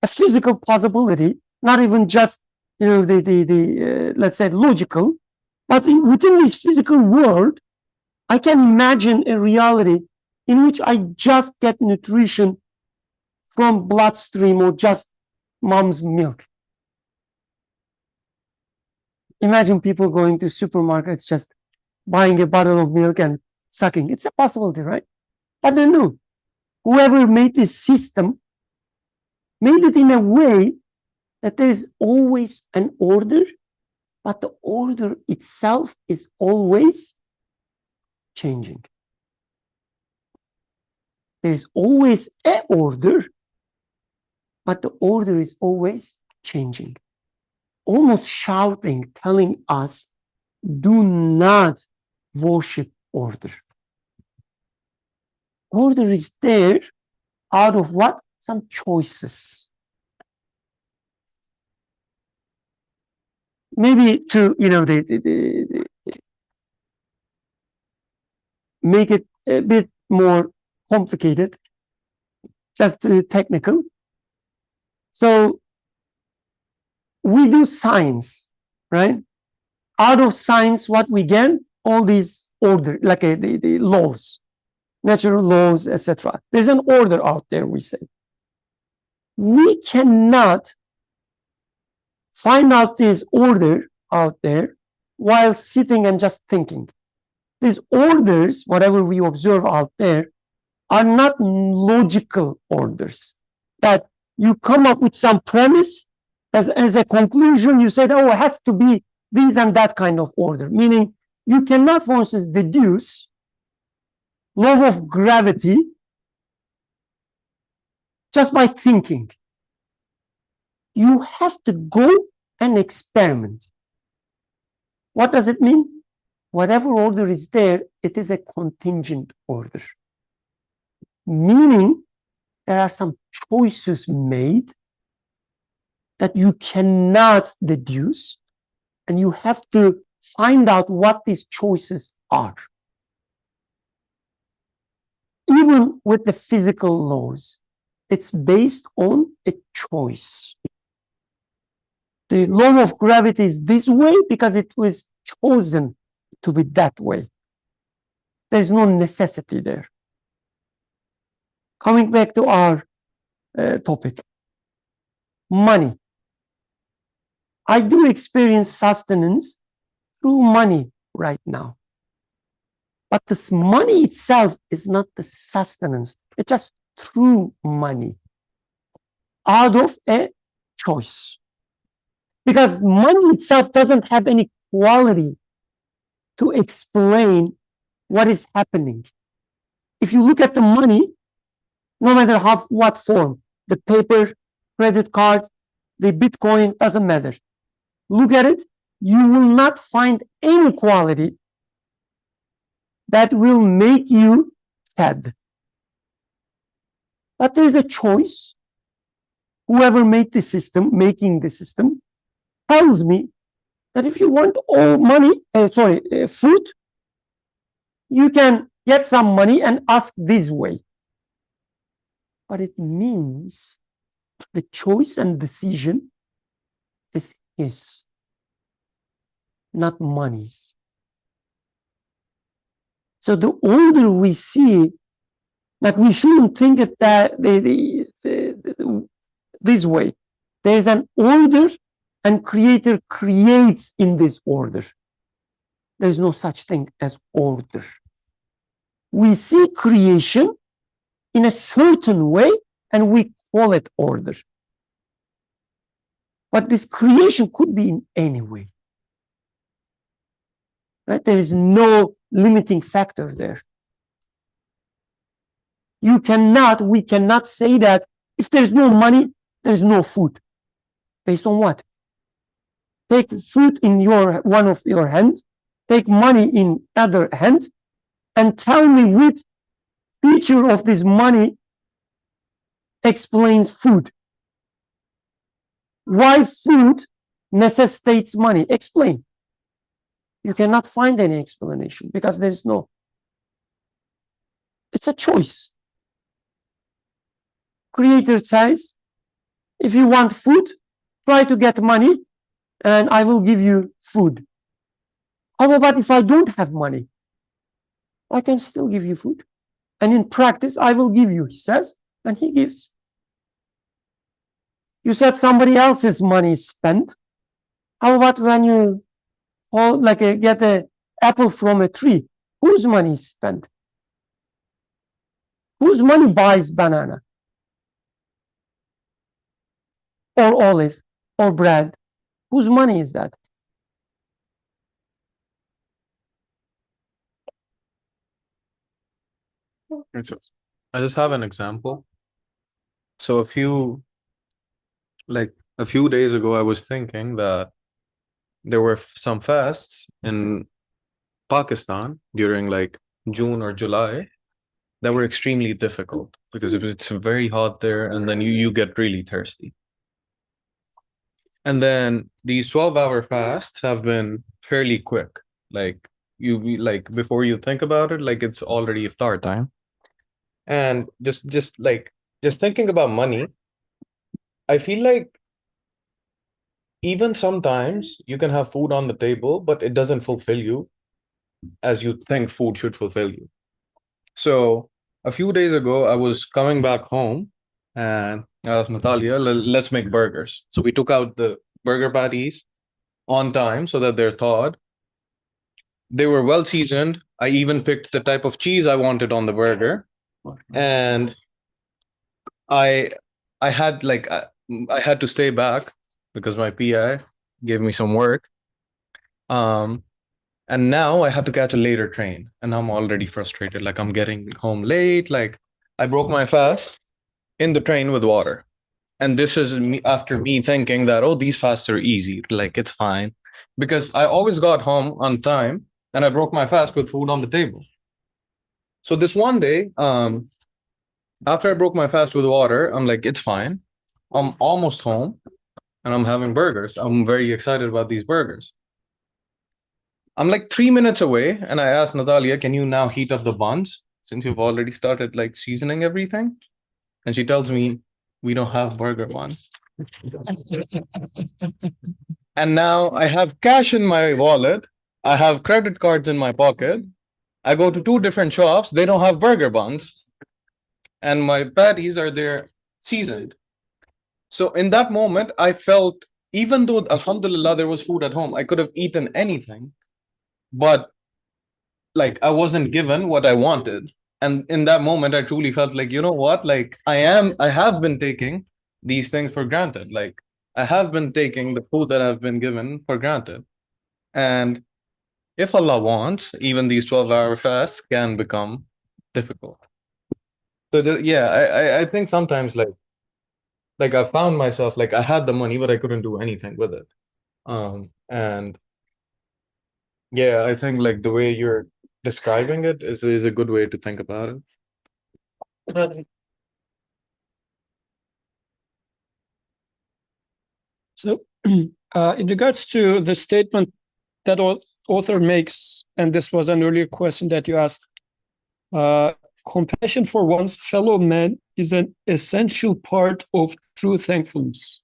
A physical possibility, not even just let's say logical, but within this physical world, I can imagine a reality in which I just get nutrition from bloodstream or just mom's milk. Imagine people going to supermarkets, just buying a bottle of milk and sucking. It's a possibility, right? But they knew whoever made this system made it in a way that there is always an order, but the order itself is always changing. There is always an order, but the order is always changing. Almost shouting, telling us, do not worship order. Order is there out of what? Some choices. Maybe to, make it a bit more complicated, just technical. So we do science, right? Out of science, what we get? All these order, like the laws, natural laws, etc. There's an order out there, we say. We cannot find out this order out there while sitting and just thinking. These orders, whatever we observe out there, are not logical orders that you come up with some premise as a conclusion. You say, oh, it has to be this and that kind of order, meaning you cannot, for instance, deduce law of gravity just by thinking. You have to go and experiment. What does it mean? Whatever order is there, it is a contingent order. Meaning there are some choices made that you cannot deduce, and you have to find out what these choices are. Even with the physical laws, it's based on a choice. The law of gravity is this way because it was chosen to be that way. There's no necessity there. Coming back to our topic, money. I do experience sustenance through money right now. But this money itself is not the sustenance. It's just through money, out of a choice. Because money itself doesn't have any quality to explain what is happening. If you look at the money, no matter what form, the paper, credit card, the Bitcoin, doesn't matter. Look at it, you will not find any quality that will make you sad. But there's a choice. Whoever made the system, making the system, tells me that if you want all money, food, you can get some money and ask this way. But it means the choice and decision is his, not money's. So the older we see, that we shouldn't think it that this way. There's an order, and Creator creates in this order. There's no such thing as order. We see creation in a certain way, and we call it order. But this creation could be in any way. Right? There is no limiting factor there. We cannot say that if there's no money, there's no food. Based on what? Take food in one of your hands, take money in other hand, and tell me which feature of this money explains food. Why food necessitates money? Explain. You cannot find any explanation because there's no. It's a choice. Creator says, if you want food, try to get money and I will give you food. How about if I don't have money? I can still give you food. And in practice, I will give you, he says, and he gives. You said somebody else's money is spent. How about when you or like get a apple from a tree, whose money is spent? Whose money buys banana or olive or bread? Whose money is that? I just have an example. So a few days ago, I was thinking that there were some fasts in Pakistan during like June or July that were extremely difficult because it's very hot there, and then you get really thirsty. And then these 12-hour fasts have been fairly quick. Like like before you think about it, like it's already iftar time. And just thinking about money, I feel like even sometimes you can have food on the table, but it doesn't fulfill you as you think food should fulfill you. So a few days ago, I was coming back home and I asked Natalia, let's make burgers. So we took out the burger patties on time so that they're thawed. They were well seasoned. I even picked the type of cheese I wanted on the burger. And I I had like I had to stay back because my PI gave me some work. Um, and now I have to catch a later train, and I'm already frustrated. Like I'm getting home late. Like I broke my fast in the train with water, and this is me after me thinking that oh these fasts are easy, like it's fine, because I always got home on time, and I broke my fast with food on the table. So this one day, after I broke my fast with water, I'm like it's fine. I'm almost home, and I'm having burgers. I'm very excited about these burgers. I'm like 3 minutes away, and I asked Natalia, "Can you now heat up the buns since you've already started like seasoning everything?" And she tells me, "We don't have burger buns." And now I have cash in my wallet. I have credit cards in my pocket. I go to two different shops. They don't have burger buns, and my patties are there seasoned. So in that moment, I felt, even though Alhamdulillah there was food at home, I could have eaten anything, but like I wasn't given what I wanted. And in that moment, I truly felt like, you know what? Like I have been taking these things for granted. Like I have been taking the food that I've been given for granted. And if Allah wants, even these 12-hour fasts can become difficult. So yeah, I think sometimes like I found myself like I had the money, but I couldn't do anything with it. And yeah, I think like the way you're describing it is a good way to think about it. So, in regards to the statement that author makes, and this was an earlier question that you asked, compassion for one's fellow man is an essential part of true thankfulness.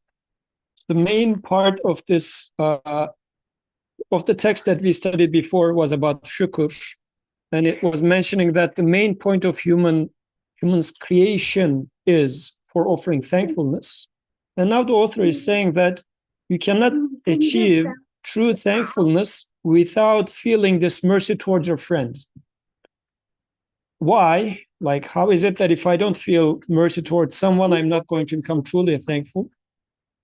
The main part of this of the text that we studied before was about shukr, and it was mentioning that the main point of human's creation is for offering thankfulness. And now the author is saying that you cannot achieve true thankfulness without feeling this mercy towards your friend. Why? Like, how is it that if I don't feel mercy towards someone, I'm not going to become truly thankful?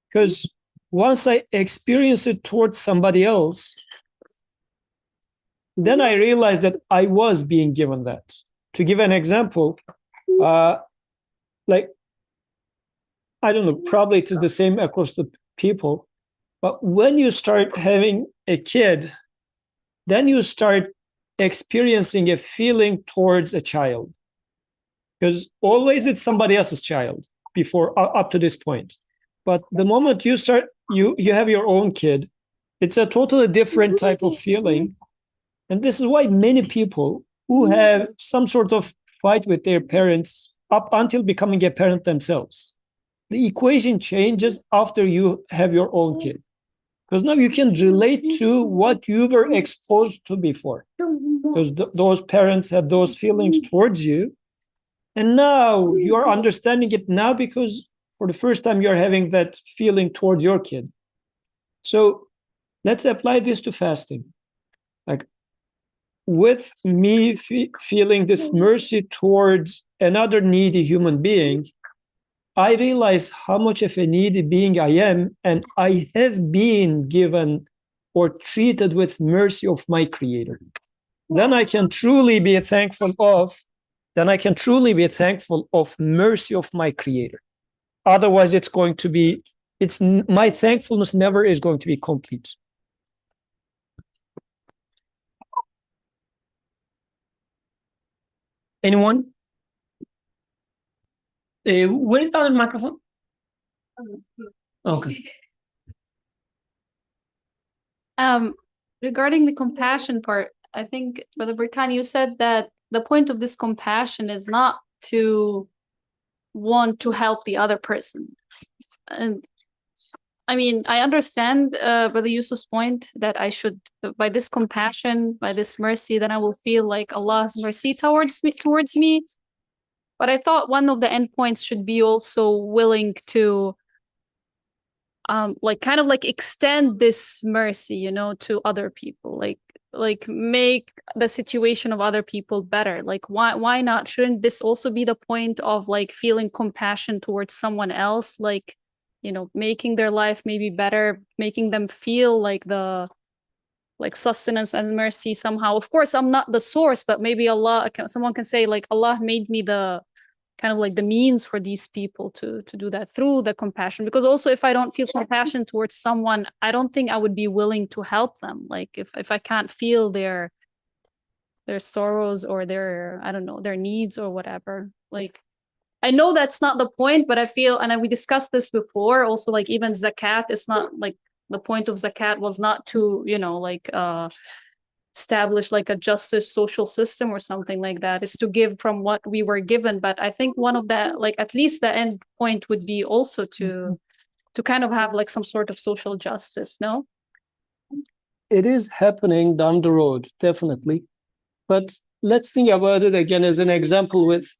Because once I experience it towards somebody else, then I realized that I was being given that. To give an example, like, I don't know, probably it is the same across the people, but when you start having a kid, then you start experiencing a feeling towards a child. Because always it's somebody else's child before up to this point. But the moment you start, you have your own kid, it's a totally different type of feeling. And this is why many people who have some sort of fight with their parents up until becoming a parent themselves, the equation changes after you have your own kid. Because now you can relate to what you were exposed to before. Because those parents had those feelings towards you. And now you're understanding it now because for the first time you're having that feeling towards your kid. So Let's apply this to fasting. Like, with me feeling this mercy towards another needy human being, I realize how much of a needy being I am, and I have been given or treated with mercy of my Creator. Then I can truly be thankful of, mercy of my Creator. Otherwise, my thankfulness never is going to be complete. Anyone? Where is the other microphone? Okay. Regarding the compassion part, I think, Brother Burkan, you said that the point of this compassion is not to want to help the other person. And I mean, I understand Brother Yusuf's point that I should, by this compassion, by this mercy, then I will feel like Allah's mercy towards me. But I thought one of the endpoints should be also willing to like kind of like extend this mercy, you know, to other people, like make the situation of other people better. Like why not? Shouldn't this also be the point of like feeling compassion towards someone else, like, you know, making their life maybe better, making them feel like the like sustenance and mercy somehow. Of course, I'm not the source, but maybe someone can say like Allah made me the kind of like the means for these people to do that through the compassion. Because also, if I don't feel compassion towards someone, I don't think I would be willing to help them. Like if I can't feel their sorrows or their, I don't know, their needs or whatever. Like, I know that's not the point, but I feel, and we discussed this before also, like even zakat is not like, the point of zakat was not to, you know, like establish like a justice social system or something like that. Is to give from what we were given. But I think one of the, like at least the end point would be also to kind of have like some sort of social justice, no? It is happening down the road, definitely. But let's think about it again as an example with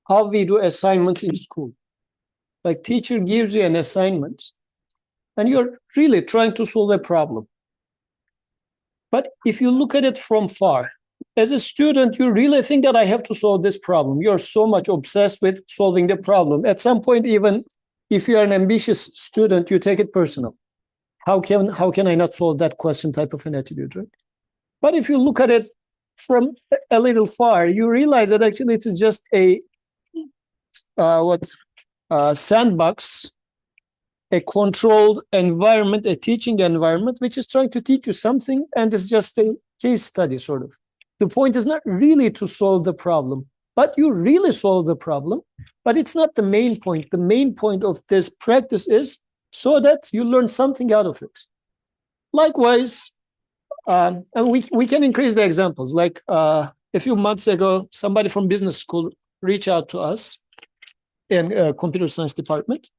how we do assignments in school. Like teacher gives you an assignment and you're really trying to solve a problem. But if you look at it from far, as a student, you really think that I have to solve this problem. You're so much obsessed with solving the problem. At some point, even if you are an ambitious student, you take it personal. How can I not solve that question type of an attitude, right? But if you look at it from a little far, you realize that actually it is just a sandbox, a controlled environment, a teaching environment, which is trying to teach you something, and it's just a case study, sort of. The point is not really to solve the problem, but you really solve the problem, but it's not the main point. The main point of this practice is so that you learn something out of it. Likewise, and we can increase the examples. Like a few months ago, somebody from business school reached out to us in computer science department.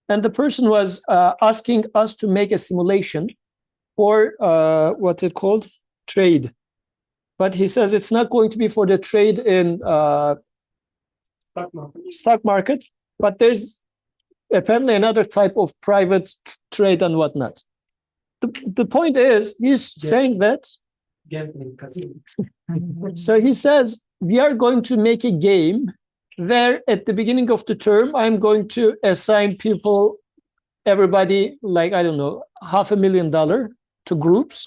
And the person was asking us to make a simulation for what's it called? Trade. But he says it's not going to be for the trade in stock market, but there's apparently another type of private trade and whatnot. The point is, he's saying that. So he says, we are going to make a game where at the beginning of the term, I'm going to assign people, everybody, like, I don't know, $500,000 to groups.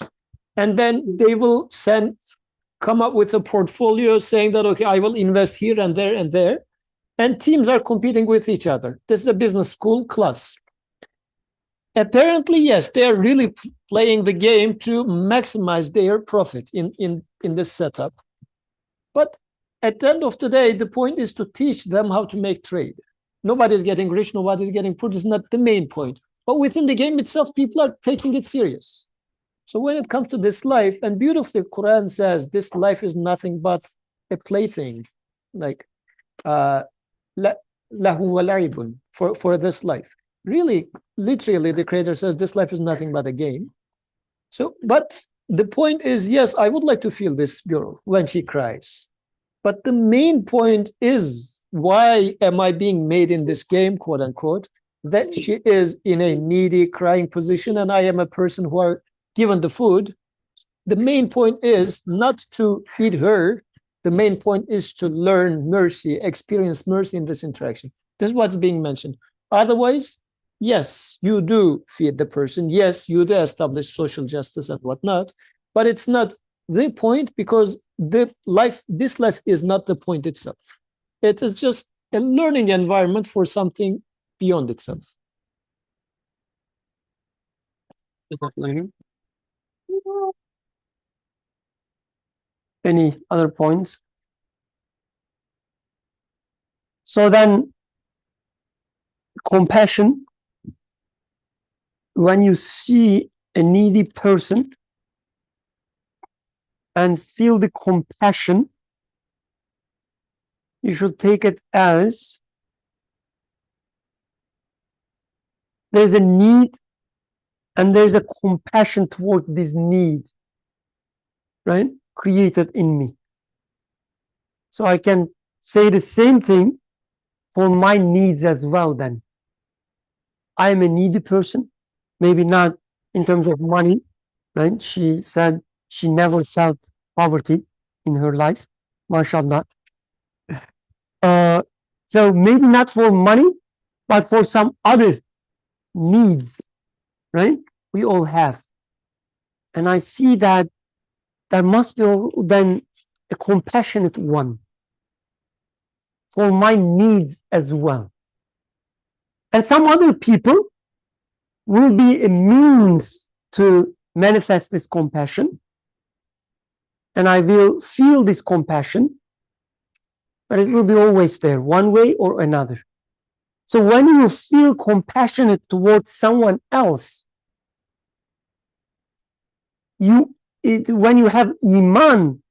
And then they will come up with a portfolio saying that, okay, I will invest here and there and there. And teams are competing with each other. This is a business school class. Apparently, yes, they are really playing the game to maximize their profit in this setup. But at the end of the day, the point is to teach them how to make trade. Nobody's getting rich, nobody's getting poor. This is not the main point. But within the game itself, people are taking it serious. So when it comes to this life, and beautifully, Quran says this life is nothing but a plaything, like lahun wa la'ibun, for this life. Really, literally, the Creator says this life is nothing but a game. So, but the point is, yes, I would like to feel this girl when she cries. But the main point is, why am I being made in this game, quote unquote, that she is in a needy, crying position, and I am a person who are given the food, the main point is not to feed her. The main point is to learn mercy, experience mercy in this interaction. This is what's being mentioned. Otherwise, yes, you do feed the person. Yes, you do establish social justice and whatnot, but it's not the point, because this life is not the point itself. It is just a learning environment for something beyond itself. Any other points? So then, compassion, when you see a needy person and feel the compassion, you should take it as there's a need and there's a compassion towards this need, right? Created in me. So I can say the same thing for my needs as well then. I am a needy person, maybe not in terms of money, right? She said she never felt poverty in her life, mashallah. So maybe not for money, but for some other needs, right? We all have. And I see that there must be then a compassionate one for my needs as well. And some other people will be a means to manifest this compassion. And I will feel this compassion, but it will be always there, one way or another. So when you feel compassionate towards someone else, when you have iman,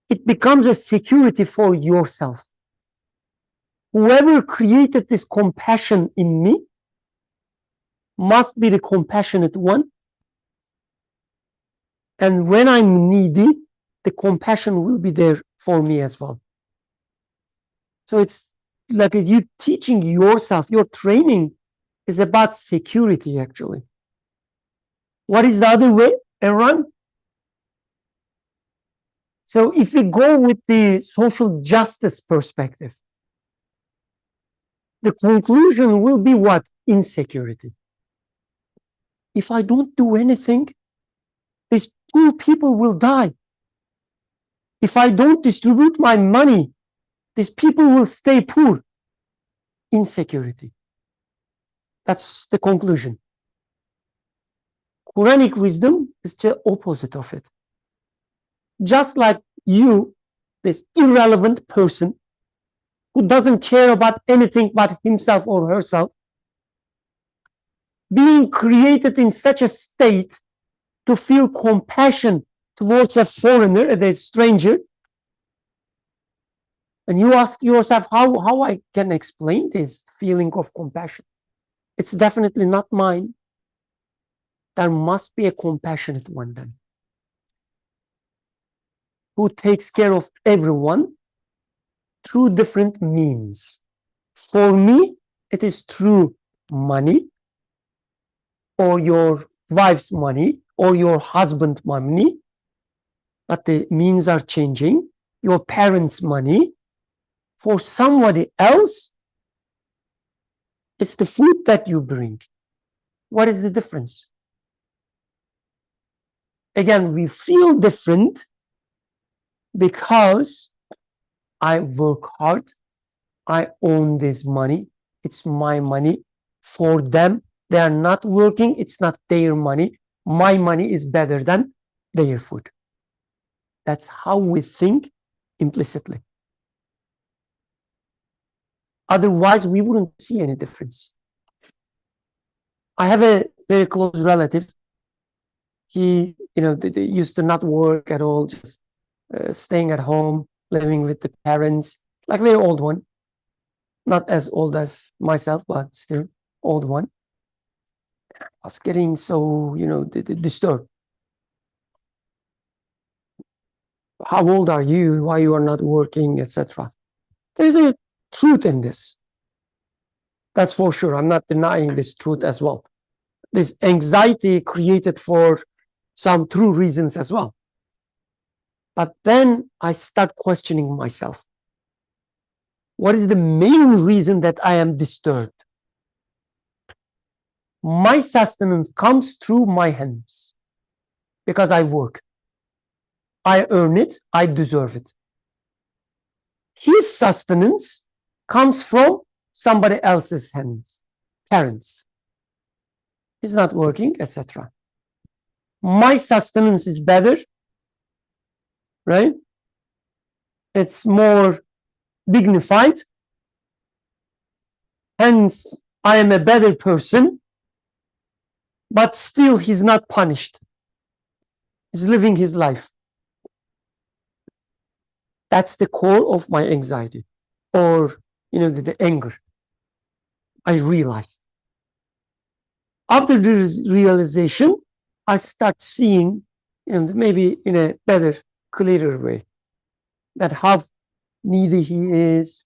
it becomes a security for yourself. Whoever created this compassion in me must be the compassionate one. And when I'm needy, the compassion will be there for me as well. So it's like you teaching yourself, your training is about security actually. What is the other way, Aaron? So if we go with the social justice perspective, the conclusion will be what? Insecurity. If I don't do anything, these poor people will die. If I don't distribute my money, these people will stay poor. Insecurity. That's the conclusion. Quranic wisdom is the opposite of it. Just like you, this irrelevant person who doesn't care about anything but himself or herself, being created in such a state to feel compassion towards a foreigner, a stranger, and you ask yourself how I can explain this feeling of compassion. It's definitely not mine. There must be a compassionate one then, who takes care of everyone through different means. For me, it is through money, or your wife's money, or your husband's money, but the means are changing. Your parents' money. For somebody else, it's the food that you bring. What is the difference? Again, we feel different because I work hard. I own this money. It's my money. For them, they are not working. It's not their money. My money is better than their food. That's how we think implicitly. Otherwise, we wouldn't see any difference. I have a very close relative. He, they used to not work at all, just staying at home, living with the parents, like very old one. Not as old as myself, but still old one. I was getting so, disturbed. How old are you? Why you are not working, etc. There's a truth in this. That's for sure. I'm not denying this truth as well. this anxiety created for some true reasons as well. But then I start questioning myself. What is the main reason that I am disturbed? My sustenance comes through my hands because I work. I earn it, I deserve it. His sustenance comes from somebody else's hands, parents. He's not working, etc. My sustenance is better, right? It's more dignified. Hence, I am a better person, but still he's not punished. He's living his life. That's the core of my anxiety, or the anger. I realized. After this realization, I start seeing, maybe in a better, clearer way, that how needy he is,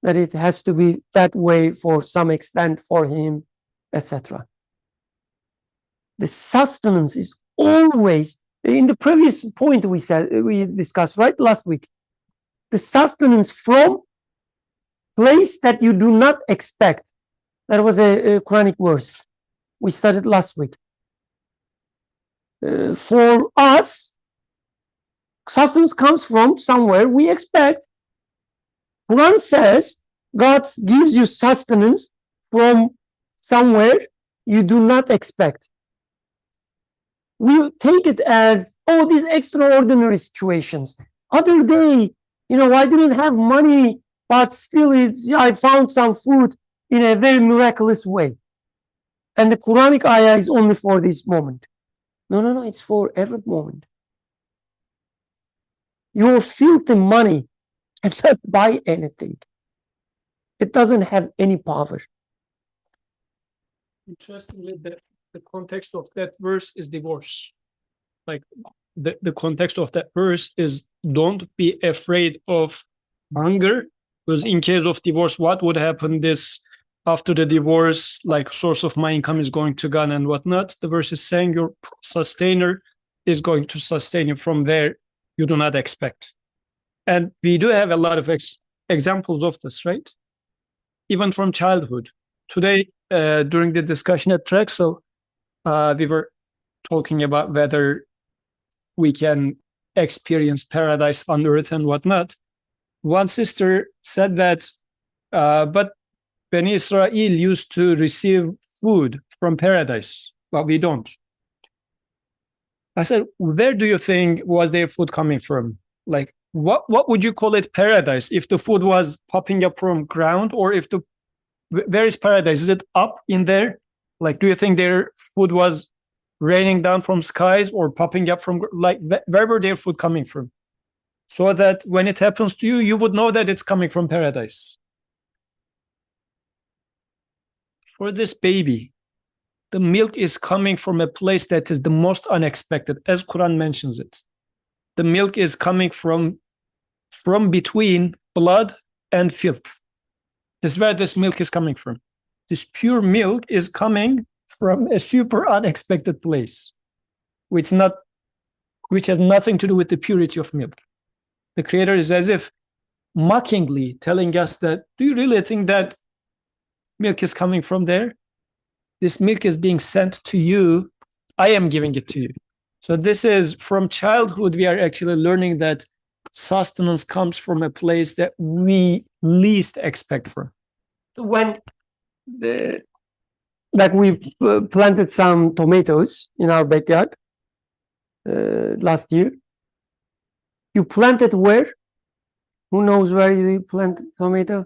that it has to be that way for some extent for him, etc. The sustenance is always, in the previous point we discussed right last week, the sustenance from place that you do not expect. That was a Quranic verse we studied last week. For us, sustenance comes from somewhere we expect. Quran says God gives you sustenance from somewhere you do not expect. We take it as, oh, these extraordinary situations. Other day, I didn't have money, but still I found some food in a very miraculous way. And the Quranic ayah is only for this moment. No, it's for every moment. Your filthy money cannot buy anything. It doesn't have any power. Interestingly, the context of that verse is divorce. Like the context of that verse is, don't be afraid of hunger, because in case of divorce, what would happen after the divorce, like source of my income is going to gone and whatnot. The verse is saying your sustainer is going to sustain you from there you do not expect. And we do have a lot of examples of this, right? Even from childhood. Today, during the discussion at Drexel, we were talking about whether we can experience paradise on earth and whatnot. One sister said that, but Beni Israel used to receive food from paradise, but we don't. I said, where do you think was their food coming from? Like, what would you call it paradise? If the food was popping up from ground, or where is paradise? Is it up in there? Like, do you think their food was raining down from skies or popping up from, like, where were their food coming from? So that when it happens to you, you would know that it's coming from paradise. For this baby, the milk is coming from a place that is the most unexpected, as Quran mentions it. The milk is coming from between blood and filth. This is where this milk is coming from. This pure milk is coming from a super unexpected place, which has nothing to do with the purity of milk. The Creator is as if mockingly telling us that, do you really think that milk is coming from there? This milk is being sent to you. I am giving it to you. So this is, from childhood, we are actually learning that sustenance comes from a place that we least expect from. When we planted some tomatoes in our backyard last year. You planted where? Who knows where you plant tomato?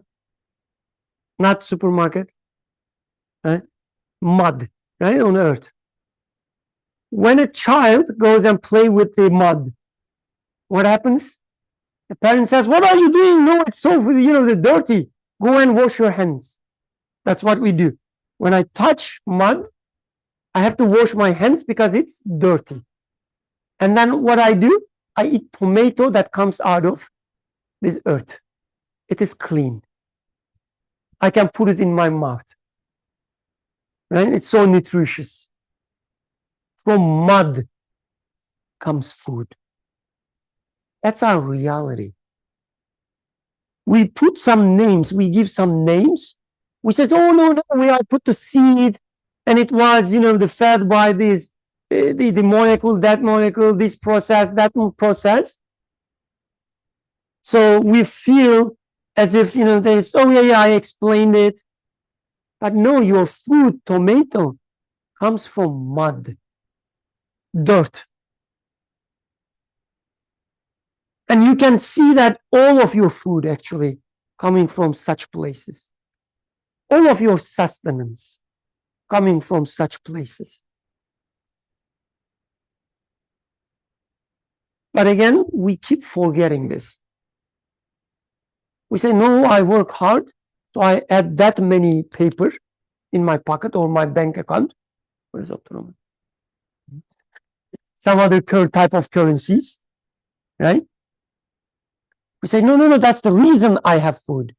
Not supermarket, right? Mud, right, on earth. When a child goes and play with the mud, what happens? The parent says, what are you doing? No, it's so, the dirty. Go and wash your hands. That's what we do. When I touch mud, I have to wash my hands because it's dirty. And then what I do, I eat tomato that comes out of this earth. It is clean. I can put it in my mouth. right? It's so nutritious. From mud comes food. That's our reality. We put some names, we give some names. We said, oh, no, I put the seed and it was, the fed by this, the molecule, that molecule, this process, that process. So we feel as if, there's, oh, yeah, I explained it. But no, your food, tomato, comes from mud, dirt. And you can see that all of your food actually coming from such places. All of your sustenance coming from such places. But again, we keep forgetting this. We say, no, I work hard, so I add that many paper in my pocket or my bank account. What is Abdurrahman? Some other type of currencies, right? We say, no, that's the reason I have food.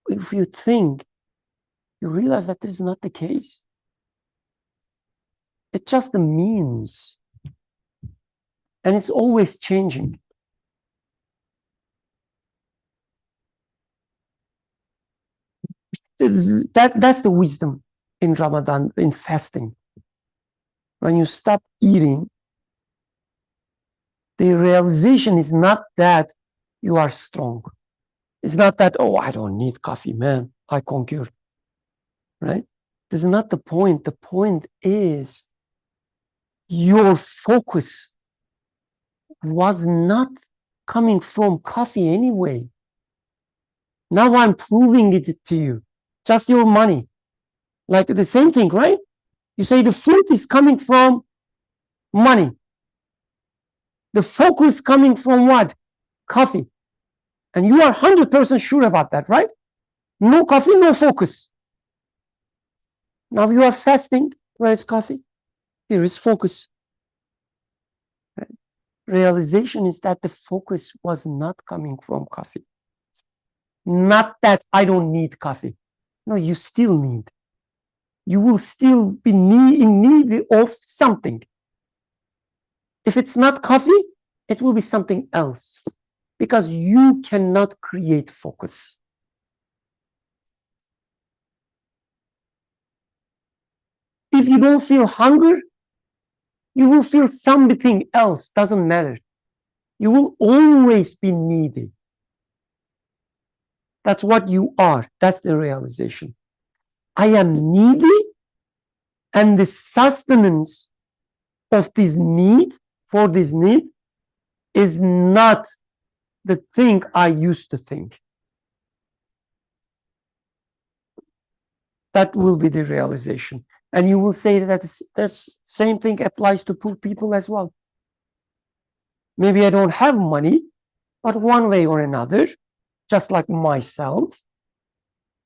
If you think, you realize that this is not the case. It's just a means. And it's always changing. That's the wisdom in Ramadan, in fasting. When you stop eating, the realization is not that you are strong. It's not that, oh, I don't need coffee, man, I conquer. Right? This is not the point. The point is your focus was not coming from coffee anyway. Now I'm proving it to you. Just your money. Like the same thing, right? You say the food is coming from money. The focus coming from what? Coffee. And you are 100% sure about that, right? No coffee, no focus. Now you are fasting. Where is coffee? Here is focus. Right? Realization is that the focus was not coming from coffee. Not that I don't need coffee. No, you still need. You will still be in need of something. If it's not coffee, it will be something else. Because you cannot create focus. If you don't feel hunger, you will feel something else. Doesn't matter. You will always be needy. That's what you are. That's the realization. I am needy, and the sustenance of this need, for this need, is not the thing I used to think. That will be the realization. And you will say that the same thing applies to poor people as well. Maybe I don't have money, but one way or another, just like myself,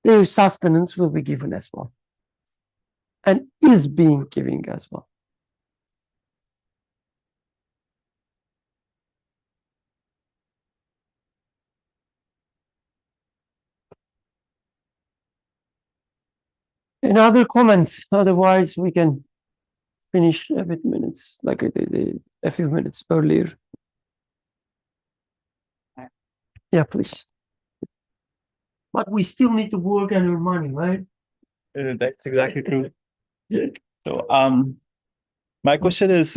their sustenance will be given as well. And is being given as well. Any other comments? Otherwise, we can finish a bit minutes, like a few minutes earlier. Yeah, please. But we still need to work and earn money, right? That's exactly true. So, my question is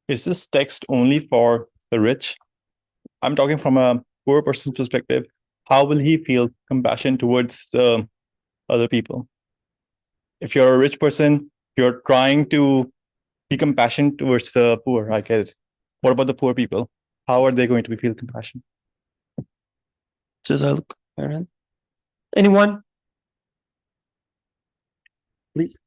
this text only for the rich? I'm talking from a poor person's perspective. How will he feel compassion towards other people? If you're a rich person, you're trying to be compassionate towards the poor. I get it. What about the poor people? How are they going to feel compassion? Anyone? Please.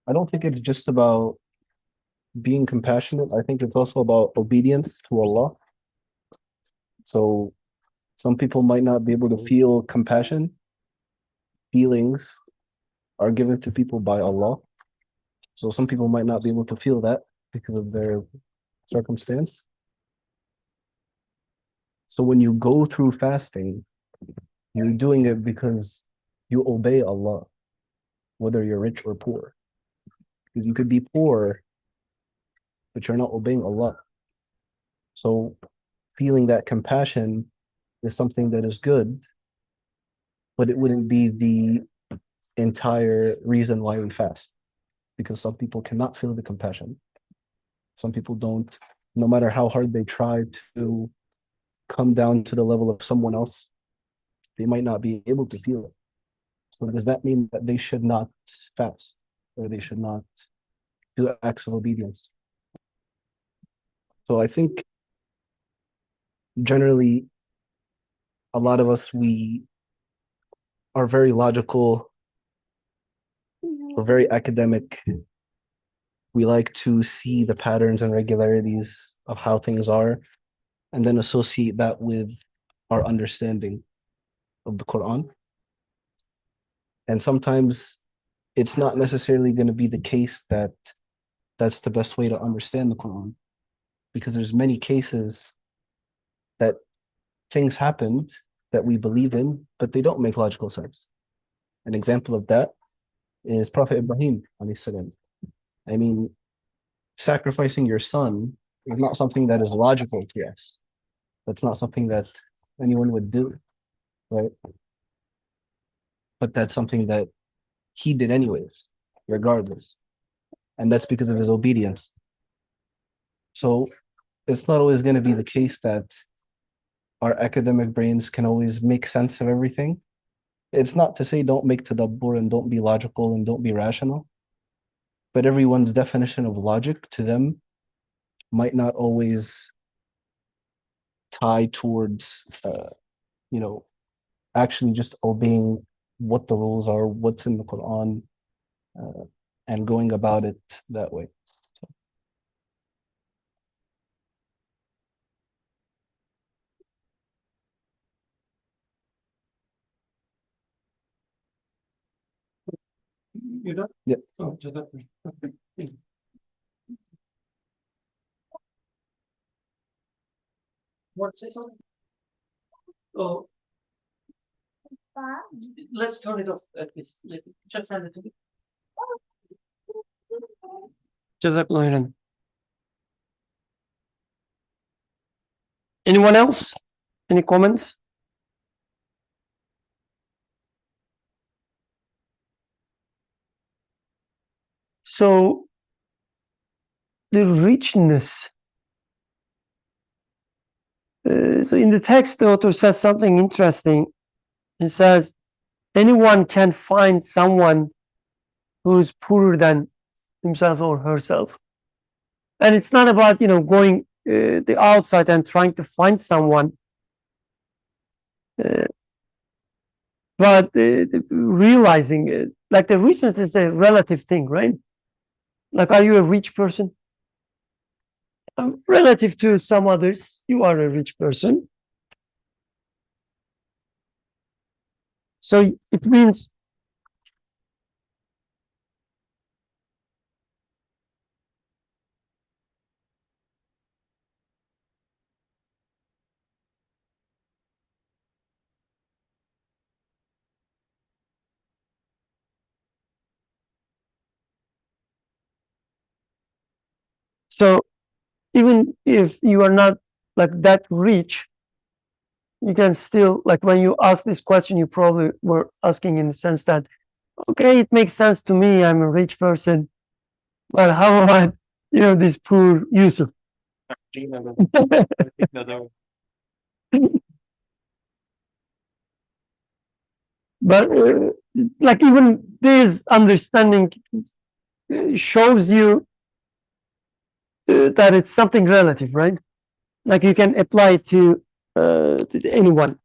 I don't think it's just about being compassionate. I think it's also about obedience to Allah. So some people might not be able to feel compassion. Feelings are given to people by Allah. So some people might not be able to feel that because of their circumstance. So when you go through fasting, you're doing it because you obey Allah, whether you're rich or poor. Because you could be poor, but you're not obeying Allah. So feeling that compassion is something that is good, but it wouldn't be the entire reason why we fast. Because some people cannot feel the compassion. Some people don't, no matter how hard they try to come down to the level of someone else, they might not be able to feel it. So does that mean that they should not fast, or they should not do acts of obedience? So I think generally a lot of us, we are very logical, we're very academic. We like to see the patterns and regularities of how things are, and then associate that with our understanding of the Quran. And sometimes it's not necessarily going to be the case that that's the best way to understand the Quran, because there's many cases that things happened that we believe in, but they don't make logical sense. An example of that is Prophet Ibrahim alayhi salam. I mean, sacrificing your son is not something that is logical to us. That's not something that anyone would do, right? But that's something that he did anyways, regardless. And that's because of his obedience. So it's not always going to be the case that our academic brains can always make sense of everything. It's not to say don't make tadabbur and don't be logical and don't be rational, but everyone's definition of logic to them might not always tie towards, actually just obeying what the rules are, what's in the Quran, and going about it that way. You done? Yeah. Oh, just that way. Okay. Thank you. Want to say something? Oh. Let's turn it off at least. Just send it to me. Jazakallah khairan. Anyone else? Any comments? So the richness. So in the text, the author says something interesting. He says, anyone can find someone who's poorer than himself or herself. And it's not about, going the outside and trying to find someone. But realizing it, like the richness is a relative thing, right? Like, are you a rich person? Relative to some others, you are a rich person. So it means so even if you are not like that rich, you can still, like, when you ask this question, you probably were asking in the sense that, okay, it makes sense to me, I'm a rich person, but how about, this poor Yusuf? But like, even this understanding shows you that it's something relative, right? Like, you can apply it to anyone.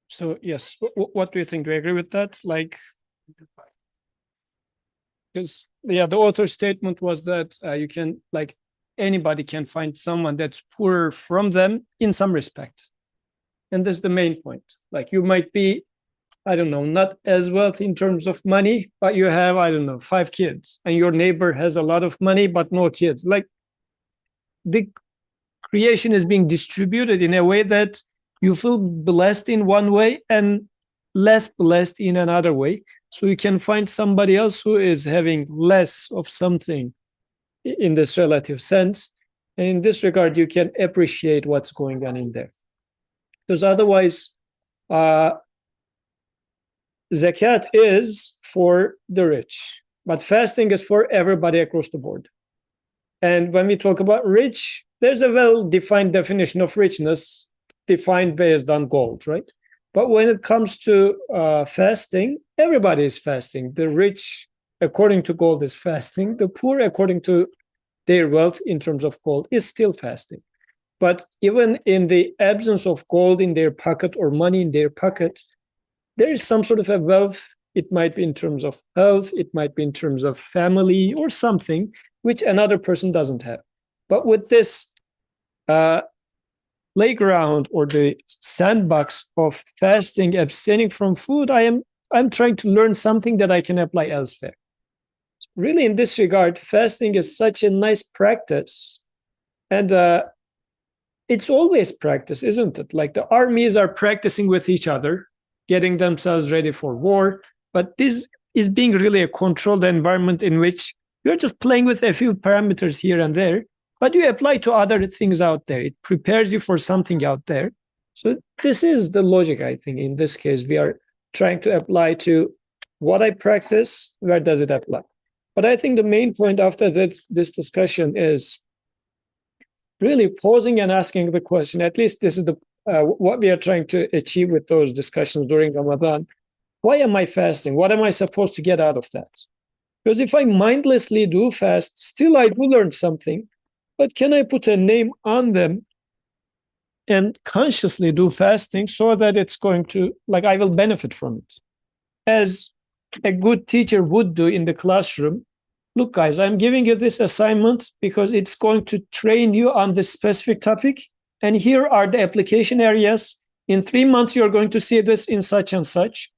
So yes, what do you think? Do you agree with that? Like, because the author's statement was that you can, like, anybody can find someone that's poorer from them in some respect, and that's the main point. Like, you might be I don't know, not as wealthy in terms of money, but you have, I don't know, 5 kids, and your neighbor has a lot of money but no kids. Like, the creation is being distributed in a way that you feel blessed in one way and less blessed in another way. So you can find somebody else who is having less of something in this relative sense. And in this regard, you can appreciate what's going on in there. Because otherwise, zakat is for the rich, but fasting is for everybody across the board. And when we talk about rich, there's a well-defined definition of richness defined based on gold, right? But when it comes to fasting, everybody is fasting. The rich, according to gold, is fasting. The poor, according to their wealth in terms of gold, is still fasting. But even in the absence of gold in their pocket or money in their pocket, there is some sort of a wealth. It might be in terms of health, it might be in terms of family or something which another person doesn't have. But with this playground or the sandbox of fasting, abstaining from food, I'm trying to learn something that I can apply elsewhere. Really, in this regard, fasting is such a nice practice, and it's always practice, isn't it? Like, the armies are practicing with each other, getting themselves ready for war, but this is being really a controlled environment in which you're just playing with a few parameters here and there, but you apply to other things out there. It prepares you for something out there. So this is the logic, I think. In this case, we are trying to apply to what I practice, where does it apply? But I think the main point after this discussion is really pausing and asking the question. At least this is the what we are trying to achieve with those discussions during Ramadan. Why am I fasting? What am I supposed to get out of that? Because if I mindlessly do fast, still I do learn something, but can I put a name on them and consciously do fasting so that it's going to, like, I will benefit from it? As a good teacher would do in the classroom, look, guys, I'm giving you this assignment because it's going to train you on this specific topic. And here are the application areas. In 3 months, you're going to see this in such and such.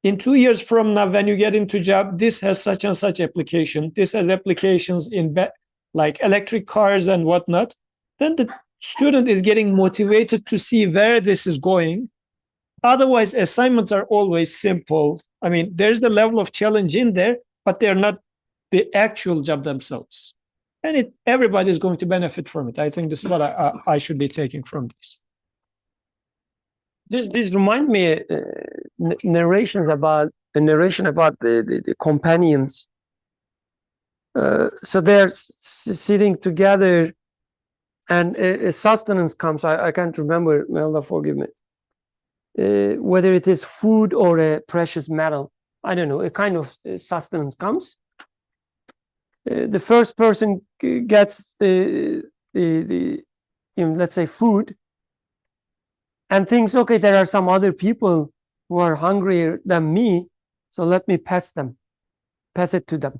In 2 years from now, when you get into job, this has such and such application. This has applications in like electric cars and whatnot. Then the student is getting motivated to see where this is going. Otherwise, assignments are always simple. I mean, there's a level of challenge in there, but they're not the actual job themselves. And everybody is going to benefit from it. I think this is what I should be taking from this. This remind me narration about the companions. So they're sitting together, and a sustenance comes. I can't remember. May Allah forgive me. Whether it is food or a precious metal, I don't know. A kind of sustenance comes. The first person gets the let's say food, and thinks, okay, there are some other people who are hungrier than me, so let me pass it to them.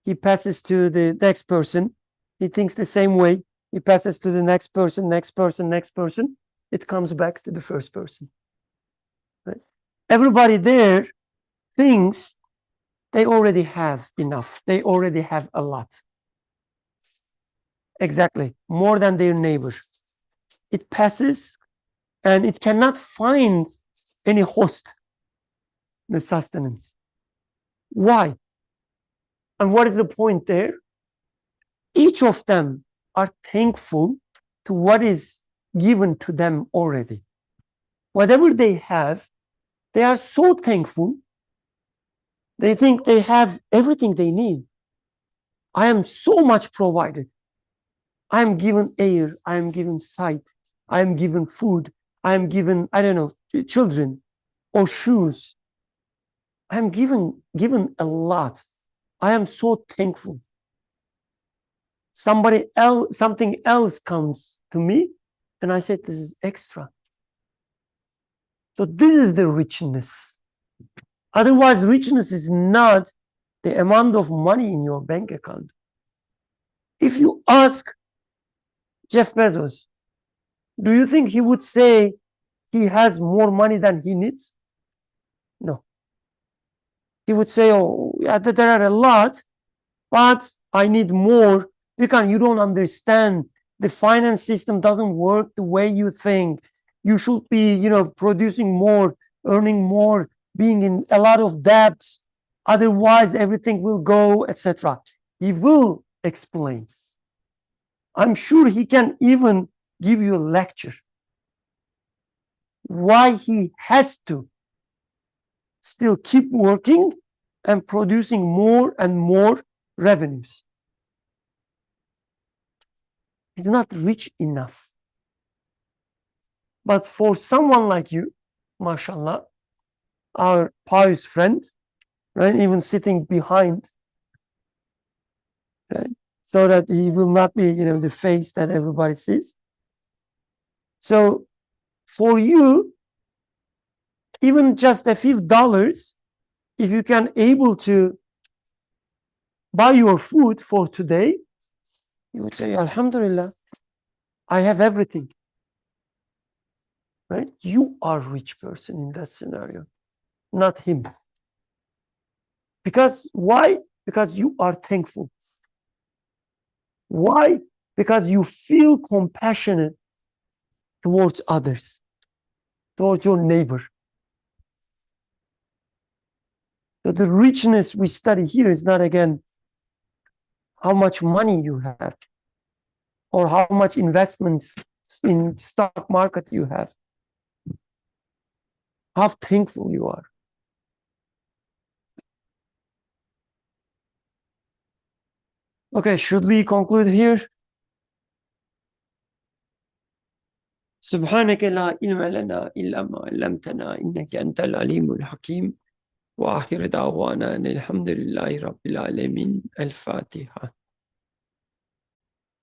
He passes to the next person. He thinks the same way. He passes to the next person. It comes back to the first person. Right? Everybody there thinks they already have enough. They already have a lot. Exactly. More than their neighbor. It passes, and it cannot find any host, the sustenance. Why? And what is the point there? Each of them are thankful to what is given to them already. Whatever they have, they are so thankful. They think they have everything they need. I am so much provided. I am given air. I am given sight. I am given food. I am given, I don't know, children or shoes. I am given a lot. I am so thankful. Something else comes to me, and I said, this is extra. So this is the richness. Otherwise, richness is not the amount of money in your bank account. If you ask Jeff Bezos, do you think he would say he has more money than he needs? he would say, oh, yeah, there are a lot, but I need more. Because you don't understand. The finance system doesn't work the way you think. You should be, producing more, earning more, being in a lot of debts. Otherwise, everything will go, etc. He will explain. I'm sure he can even give you a lecture why he has to still keep working and producing more and more revenues. He's not rich enough. But for someone like you, mashallah, our pious friend, right, even sitting behind, right, so that he will not be, the face that everybody sees. So for you, even just a few dollars, if you can able to buy your food for today, you would say, Alhamdulillah, I have everything. Right? You are a rich person in that scenario, not him. Because why? Because you are thankful. Why? Because you feel compassionate towards others, towards your neighbor. So the richness we study here is not, again, how much money you have or how much investments in stock market you have. How thankful you are. Okay, should we conclude here? سبحانك لا علم لنا إلا ما علمتنا إنك أنت العليم الحكيم وآخر دعوانا أن الحمد لله رب العالمين الفاتحة